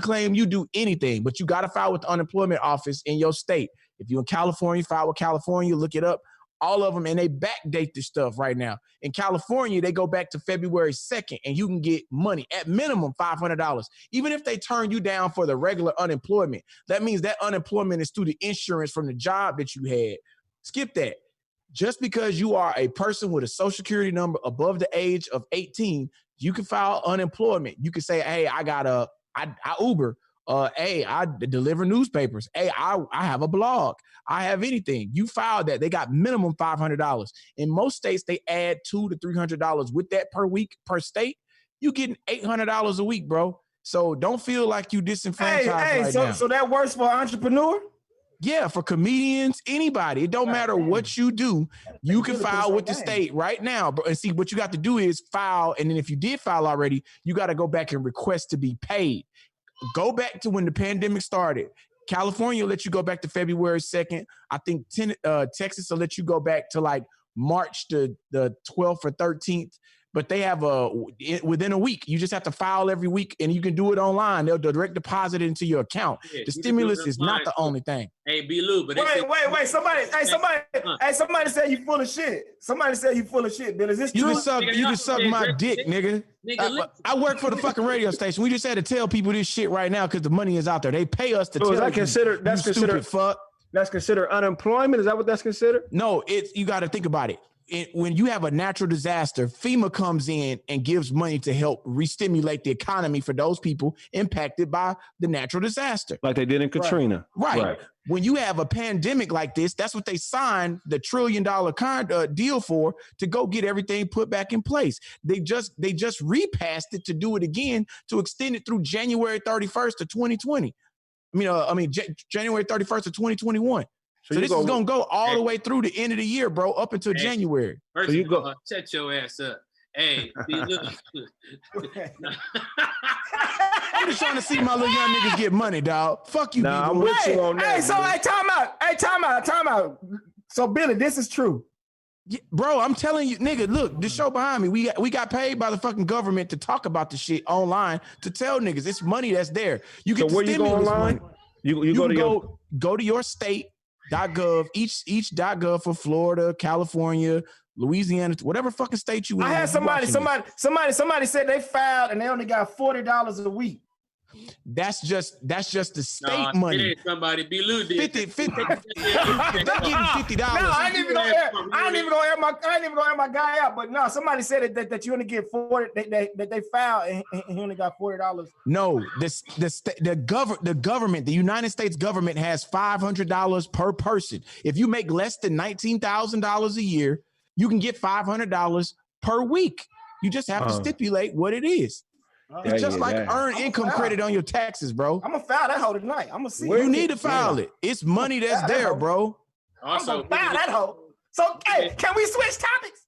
claim you do anything, but you got to file with the unemployment office in your state. If you're in California, file with California, look it up. All of them, and they backdate this stuff right now. In California, they go back to February 2nd, and you can get money at minimum $500. Even if they turn you down for the regular unemployment, that means that unemployment is through the insurance from the job that you had. Skip that. Just because you are a person with a social security number above the age of 18, you can file unemployment. You can say, hey, I Uber. Hey, I deliver newspapers. Hey, I have a blog. I have anything. You file that. They got minimum $500. In most states, they add $200 to $300 with that per week, per state. You getting $800 a week, bro. So don't feel like you disenfranchised right now. So that works for an entrepreneur? Yeah, for comedians, anybody. It don't matter what you do. You can file with the state right now. And see, what you got to do is file. And then if you did file already, you got to go back and request to be paid. Go back to when the pandemic started. California will let you go back to February 2nd. I think Texas will let you go back to like March the 12th or 13th. But they have within a week. You just have to file every week, and you can do it online. They'll direct deposit it into your account. Yeah, the stimulus is not the only thing. Hey, B. Lou, but wait. Somebody said you full of shit. Somebody said you full of shit, Bill. Is this true? You can suck my dick, nigga. I work for the fucking radio station. We just had to tell people this shit right now because the money is out there. They pay us to tell you. That's considered fuck. That's considered unemployment. Is that what that's considered? No, you got to think about it. When you have a natural disaster, FEMA comes in and gives money to help re-stimulate the economy for those people impacted by the natural disaster. Like they did in Katrina. Right. When you have a pandemic like this, that's what they signed the $1 trillion deal for, to go get everything put back in place. They just repassed it to do it again, to extend it through January 31st of 2020. January 31st of 2021. So this is going to go all the way through the end of the year, bro, up until January. First so you go. Shut your ass up. Hey, I'm just trying to see my little young niggas get money, dog. Fuck you, nah, I'm with you on that. Time out. So, Billy, this is true. Yeah, bro, I'm telling you, nigga, look, the show behind me, we got paid by the fucking government to talk about the shit online, to tell niggas it's money that's there. You get so where you go online? You go to your state. .gov, each .gov for Florida, California, Louisiana, whatever fucking state you in. I had somebody said they filed and they only got $40 a week. That's just the state money. Somebody be losing. 50. They're getting $50. No, I ain't even gonna air my guy out. But no, somebody said that you only get 40. That they filed and he only got $40. No, the government, the United States government has $500 per person. If you make less than $19,000 a year, you can get $500 per week. You just have to stipulate what it is. It's just like earned income credit on your taxes, bro. I'm gonna file that hoe tonight. I'm gonna see. You need to file it. It's money that's there, bro. Also, I'm gonna file that hoe. So, hey, can we switch topics?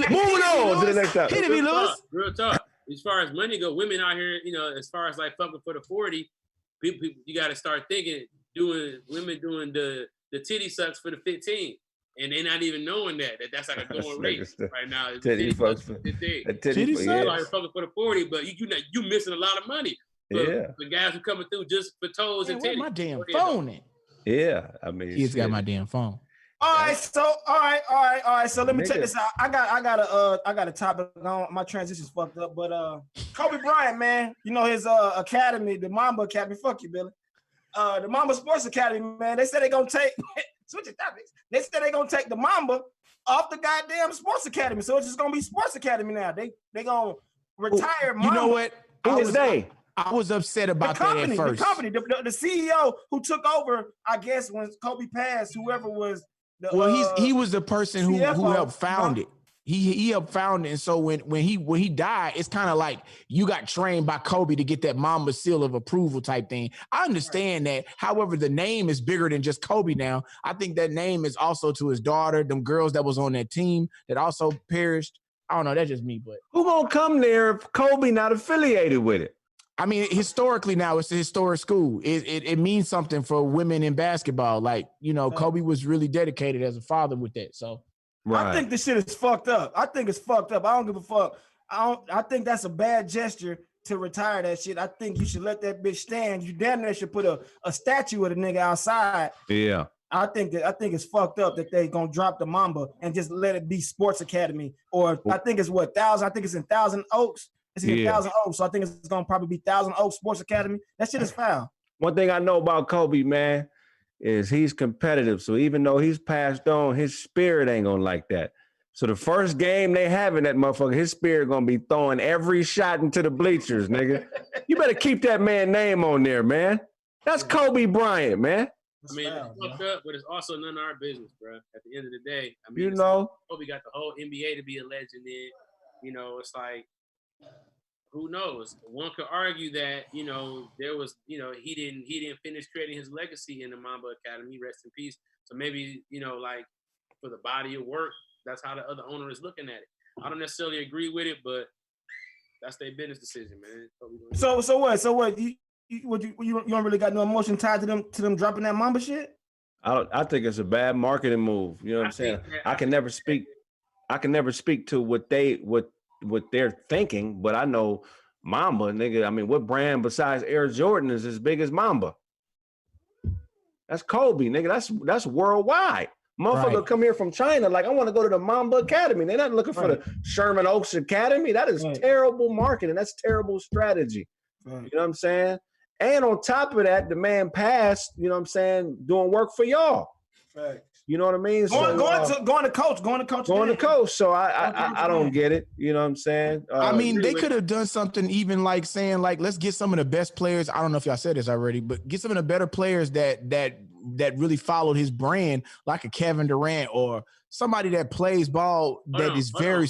Moving on to the next topic. Hit it, Lewis. Real talk. As far as money go, women out here, as far as like fucking for the 40, people you got to start thinking women doing the titty sucks for the 15. And they're not even knowing that's like a going rate right now. Titty fucks for the Titty sucks. Like fucking for the 40, but you missing a lot of money. The guys who coming through just for toes and titties. My damn phone in. Yeah, I mean, he's got my damn phone. All right. So let me check this out. I got a topic on my transition's fucked up, but Kobe Bryant, man, his academy, the Mamba Academy. Fuck you, Billy. The Mamba Sports Academy, man. They said they're gonna take switching topics. They said they're gonna take the Mamba off the goddamn Sports Academy, so it's just gonna be Sports Academy now. They gonna retire Mamba. You know what? Who is they? I was upset about that at first. The company, the CEO who took over, I guess, when Kobe passed, whoever was the he was the person who helped found it. He helped found it, and so when he died, it's kind of like you got trained by Kobe to get that Mamba seal of approval type thing. I understand that. However, the name is bigger than just Kobe now. I think that name is also to his daughter, them girls that was on that team that also perished. I don't know. That's just me, but who gonna come there if Kobe not affiliated with it? I mean, historically now it's a historic school. It means something for women in basketball. Like, Kobe was really dedicated as a father with that. So. Right. I think this shit is fucked up. I think it's fucked up. I don't give a fuck. I think that's a bad gesture to retire that shit. I think you should let that bitch stand. You damn near should put a statue of the nigga outside. Yeah. I think it's fucked up that they gonna drop the Mamba and just let it be Sports Academy. Or I think it's 1,000. I think it's in Thousand Oaks. It's in Thousand Oaks. So I think it's gonna probably be Thousand Oaks Sports Academy. That shit is foul. One thing I know about Kobe, man, is he's competitive. So even though he's passed on, his spirit ain't gonna like that. So the first game they have in that motherfucker, his spirit gonna be throwing every shot into the bleachers, nigga. You better keep that man name on there, man. That's Kobe Bryant, man. I mean, it's fucked up, but it's also none of our business, bro. At the end of the day, I mean, Kobe got the whole NBA to be a legend in. It's like, who knows? One could argue that there was he didn't finish creating his legacy in the Mamba Academy. Rest in peace. So maybe like for the body of work, that's how the other owner is looking at it. I don't necessarily agree with it, but that's their business decision, man. So what? You don't really got no emotion tied to them dropping that Mamba shit? I think it's a bad marketing move. You know what I'm saying? I can never speak to what they're thinking, but I know Mamba, nigga. I mean, what brand besides Air Jordan is as big as Mamba? That's Kobe, nigga. That's worldwide. Motherfucker come here from China, like, I want to go to the Mamba Academy. They're not looking for the Sherman Oaks Academy. That is terrible marketing. That's terrible strategy. You know what I'm saying? And on top of that, the man passed, you know what I'm saying, doing work for y'all. Right. You know what I mean? Going to coach. So I don't get it. You know what I'm saying? I mean, they could have done something even like saying, like, let's get some of the best players. I don't know if y'all said this already, but get some of the better players that really followed his brand, like a Kevin Durant or somebody that plays ball very.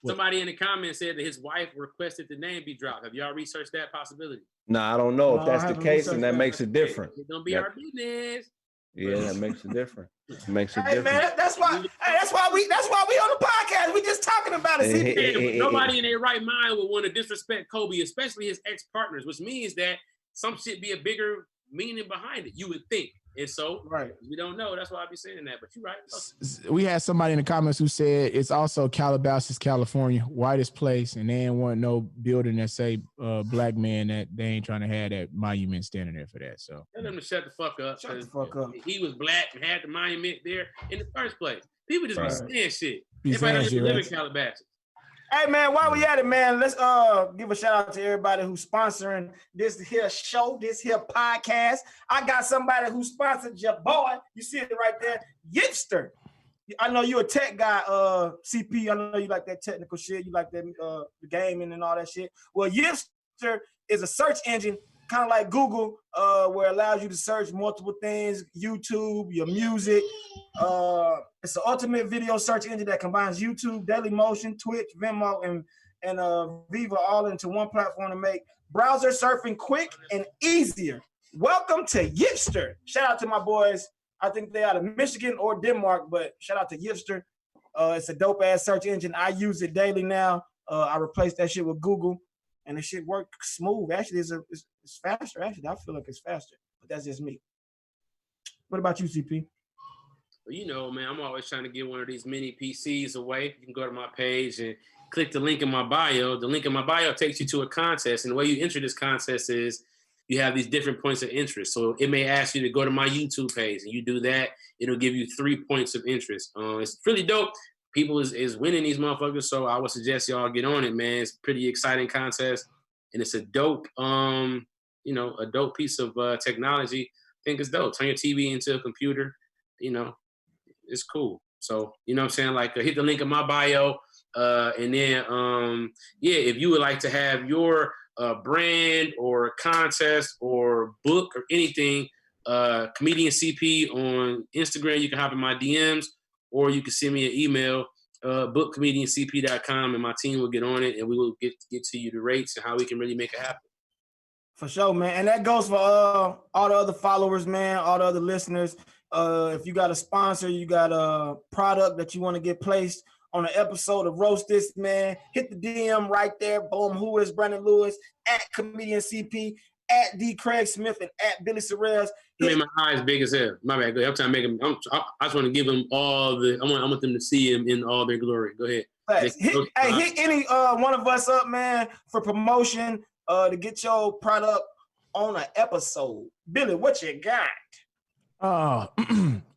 Somebody in the comments said that his wife requested the name be dropped. Have y'all researched that possibility? Nah, I don't know if that's the case, and that makes it different. It's gonna be our business. Yeah, that makes it different. Man, that's why we on the podcast. We just talking about it. Nobody in their right mind would want to disrespect Kobe, especially his ex-partners, which means that some shit be a bigger meaning behind it, you would think. And so, we don't know. That's why I be saying that. But you're right. We had somebody in the comments who said it's also Calabasas, California, whitest place, and they ain't want no building that say black man, that they ain't trying to have that monument standing there for that. So tell them to shut the fuck up. Shut the fuck up. He was black and had the monument there in the first place. People just be saying shit. Everybody doesn't live in Calabasas. Hey man, while we at it, man, let's give a shout out to everybody who's sponsoring this here show, this here podcast. I got somebody who sponsored your boy. You see it right there, Yipster. I know you a tech guy, CP. I know you like that technical shit. You like that the gaming and all that shit. Well, Yipster is a search engine, kind of like Google, where it allows you to search multiple things, YouTube, your music. It's the ultimate video search engine that combines YouTube, Dailymotion, Twitch, Venmo, and Viva all into one platform to make browser surfing quick and easier. Welcome to Yipster. Shout out to my boys. I think they out of Michigan or Denmark, but shout out to Yipster. It's a dope ass search engine. I use it daily now. I replaced that shit with Google, and the shit works smooth. Actually, it's faster. Actually, I feel like it's faster, but that's just me. What about you, CP? Well, you know, man, I'm always trying to give one of these mini PCs away. You can go to my page and click the link in my bio. The link in my bio takes you to a contest, and the way you enter this contest is you have these different points of interest. So it may ask you to go to my YouTube page, and you do that, it'll give you 3 points of interest. It's really dope. People is winning these motherfuckers, so I would suggest y'all get on it, man. It's a pretty exciting contest, and it's a dope, a dope piece of technology. I think it's dope. Turn your TV into a computer, it's cool. So, you know what I'm saying? Like, hit the link in my bio, and then, if you would like to have your brand or contest or book or anything, Comedian CP on Instagram, you can hop in my DMs, or you can send me an email, bookcomediancp.com, and my team will get on it, and we will get to you the rates and how we can really make it happen. For sure, man. And that goes for all the other followers, man, all the other listeners. If you got a sponsor, you got a product that you want to get placed on an episode of Roast This, man, hit the DM right there. Boom, who is Brandon Lewis, at Comedian CP, at D. Craig Smith, and at Billy Sorrells. I made my eyes big as hell. My bad. Go ahead. I'm trying to make them. I just want to give them all the. I want them to see him in all their glory. Go ahead. Hit any one of us up, man, for promotion to get your product on an episode. Billy, what you got?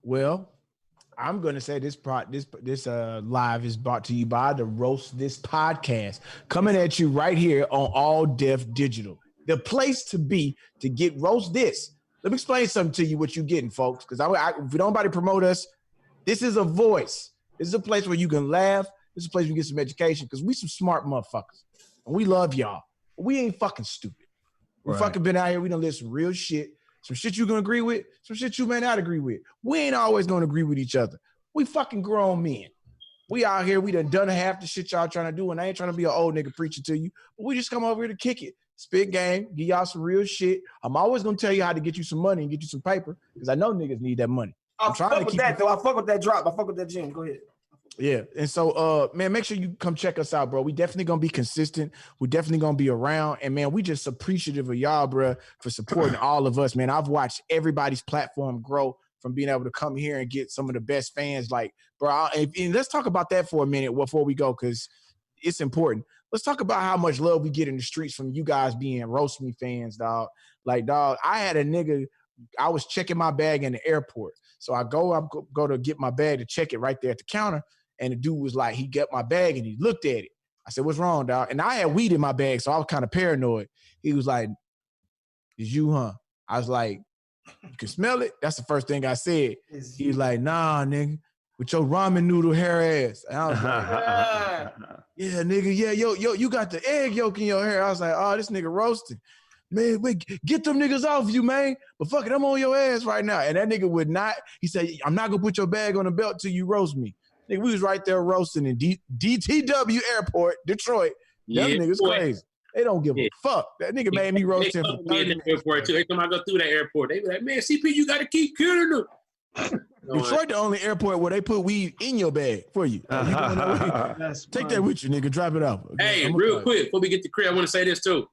Well, I'm gonna say this live is brought to you by the Roast This podcast, coming at you right here on All Def Digital, the place to be to get Roast This. Let me explain something to you what you're getting, folks, because if nobody promote us, this is a voice. This is a place where you can laugh. This is a place where you get some education, because we some smart motherfuckers, and we love y'all. We ain't fucking stupid. We fucking been out here. We done live some real shit. Some shit you gonna agree with, some shit you may not agree with. We ain't always gonna agree with each other. We fucking grown men. We out here, we done half the shit y'all trying to do, and I ain't trying to be an old nigga preaching to you, but we just come over here to kick it, spit game, give y'all some real shit. I'm always gonna tell you how to get you some money and get you some paper, because I know niggas need that money. I fuck with that, though. I fuck with that drop. I fuck with that gym. Go ahead. Yeah, and so, man, make sure you come check us out, bro. We definitely gonna be consistent. We definitely gonna be around, and man, we just appreciative of y'all, bro, for supporting all of us, man. I've watched everybody's platform grow from being able to come here and get some of the best fans. Like, bro, and let's talk about that for a minute before we go, because it's important. Let's talk about how much love we get in the streets from you guys being Roast Me fans, dog. Like, dog, I had a nigga. I was checking my bag in the airport, so I go to get my bag to check it right there at the counter. And the dude was like, he got my bag and he looked at it. I said, what's wrong, dog? And I had weed in my bag, so I was kind of paranoid. He was like, it's you, huh? I was like, you can smell it? That's the first thing I said. He was like, nah, nigga, with your ramen noodle hair ass. And I was like, yeah, nigga, yeah, yo, you got the egg yolk in your hair. I was like, oh, this nigga roasted. Man, wait, get them niggas off you, man. But fuck it, I'm on your ass right now. And that nigga would not, he said, I'm not gonna put your bag on the belt till you roast me. Nigga, we was right there roasting in DTW Airport, Detroit. Them niggas crazy. They don't give a fuck. That nigga made me roast him for 30 minutes. Airport too. Every time I go through that airport, they be like, man, CP, you got to keep killing them. Detroit the only airport where they put weed in your bag for you. Take that with you, nigga. Drop it off. Hey, real quick, before we get to crib, I want to say this too.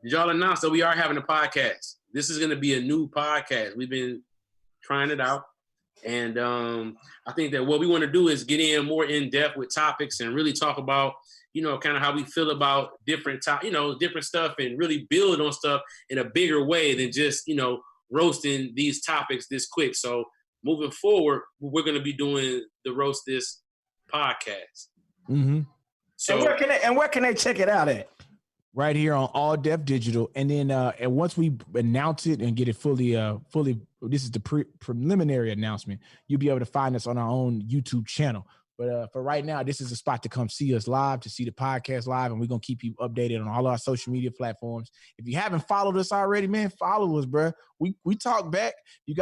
Did y'all announce that we are having a podcast? This is going to be a new podcast. We've been trying it out. And I think that what we want to do is get in more in depth with topics and really talk about, kind of how we feel about different different stuff, and really build on stuff in a bigger way than just, roasting these topics this quick. So moving forward, we're going to be doing the Roast This podcast. Mm-hmm. So where can they check it out at? Right here on All Def Digital, and then and once we announce it and get it fully, this is the preliminary announcement. You'll be able to find us on our own YouTube channel. But for right now, this is a spot to come see us live, to see the podcast live, and we're gonna keep you updated on all our social media platforms. If you haven't followed us already, man, follow us, bro. We talk back. We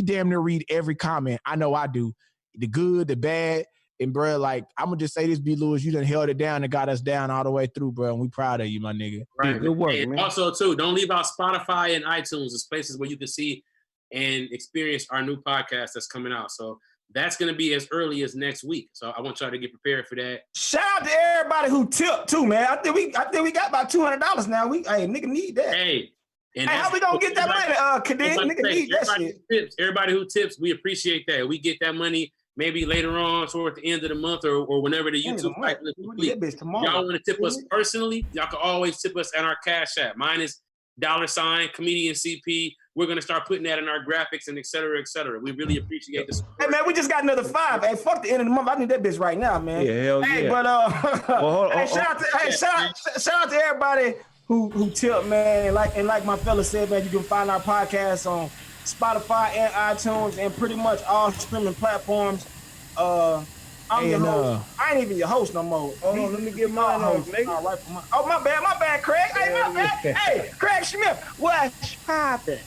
damn near read every comment. I know I do, the good, the bad. And bro, like, I'm gonna just say this, B. Lewis, you done held it down and got us down all the way through, bro. And we proud of you, my nigga. Right. Yeah, good work, and man. Also, too, don't leave out Spotify and iTunes. It's places where you can see and experience our new podcast that's coming out. So that's gonna be as early as next week. So I want y'all to get prepared for that. Shout out to everybody who tipped too, man. I think we got about $200 now. Nigga need that. Hey, how we gonna get that money? Cadet, nigga need that shit. Everybody who tips, we appreciate that. We get that money maybe later on, toward the end of the month, or whenever the YouTube cycle is complete. Y'all want to tip us personally? Y'all can always tip us at our Cash App. Mine is $ comedian CP. We're gonna start putting that in our graphics and et cetera, et cetera. We really appreciate this. Hey man, we just got another 5. Hey, fuck the end of the month. I need that bitch right now, man. Yeah, hell hey, yeah. But shout out to everybody who tipped, man. And like my fella said, man, you can find our podcast on Spotify and iTunes and pretty much all streaming platforms. I'm your host. I ain't even your host no more. Hold on, let me get mine on, nigga. All right, my bad, Craig. Hey, my bad. Hey, Craig Smith, what's poppin'?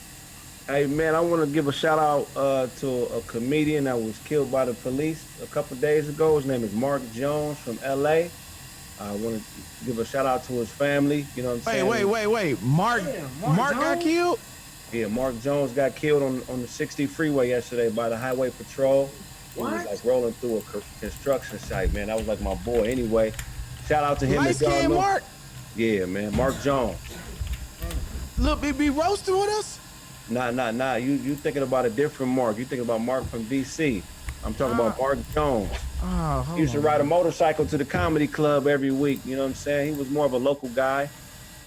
Hey, man, I want to give a shout out to a comedian that was killed by the police a couple days ago. His name is Mark Jones from L.A. I want to give a shout out to his family. You know what I'm saying? Wait. Mark got killed? Yeah, Mark Jones got killed on the 60 freeway yesterday by the highway patrol. He was like rolling through a construction site, man. That was like my boy. Anyway, shout out to him. Light-skinned Mark? Yeah, man. Mark Jones. Look, be roasting with us? Nah. You thinking about a different Mark. You thinking about Mark from DC. I'm talking about Mark Jones. He used to ride a motorcycle to the comedy club every week. You know what I'm saying? He was more of a local guy.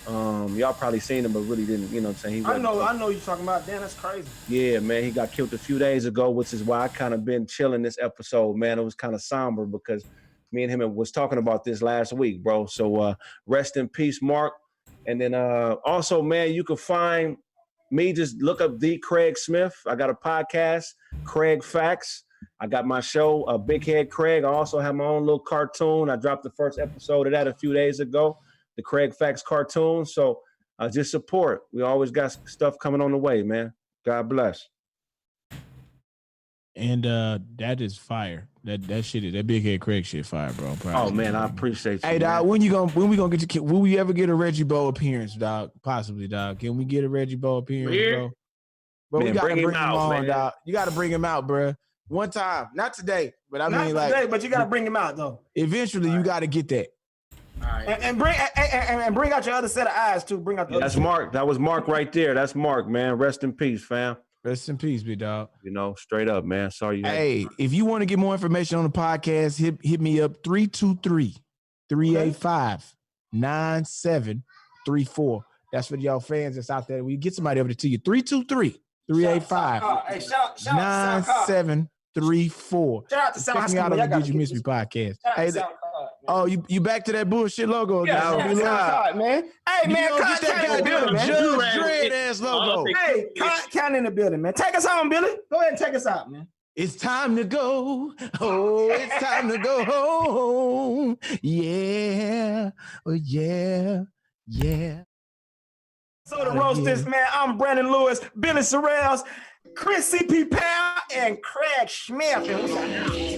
Y'all probably seen him, but really didn't. You know what I'm saying? I know you're talking about. Damn, that's crazy. Yeah, man. He got killed a few days ago, which is why I kind of been chilling this episode, man. It was kind of somber because me and him was talking about this last week, bro. So rest in peace, Mark. And then also, man, you can find me. Just look up the Craig Smith. I got a podcast, Craig Facts. I got my show, Big Head Craig. I also have my own little cartoon. I dropped the first episode of that a few days ago, the Craig Facts cartoon. So just support. We always got stuff coming on the way, man. God bless. And that is fire. That shit is that Big Head Craig shit fire, bro. Oh man, I appreciate you. Hey dog, when we gonna get to will we ever get a Reggie Bo appearance, dog? Possibly, dog. Can we get a Reggie Bo appearance, bro? Bro, man, we gotta bring him out, on, man. dog. You gotta bring him out, bro. One time, not today, but Not mean like today, but you gotta bring him out though. Eventually, you gotta get that. All right. And bring out your other set of eyes too. Bring out the That's Mark. That was Mark right there. That's Mark, man. Rest in peace, fam. Rest in peace, big dog. You know, straight up, man. Sorry you had Hey, if you want to get more information on the podcast, hit me up 323-385-9734. That's for y'all fans that's out there. We get somebody over to you. 323-385-9734. Shout out to South Check me out on the Did You Miss Me podcast. Hey, you back to that bullshit logo? Yeah, man. Hey, man, get that goddamn Judge Dredd ass logo. Hey, count in the building, man. Take us home, Billy. Go ahead and take us out, man. It's time to go. Oh, it's time to go home. Yeah. Oh, yeah. Yeah. So to roast this, man, I'm Brandon Lewis, Billy Sorrells, Chris C.P. Powell, and Craig Smith. And we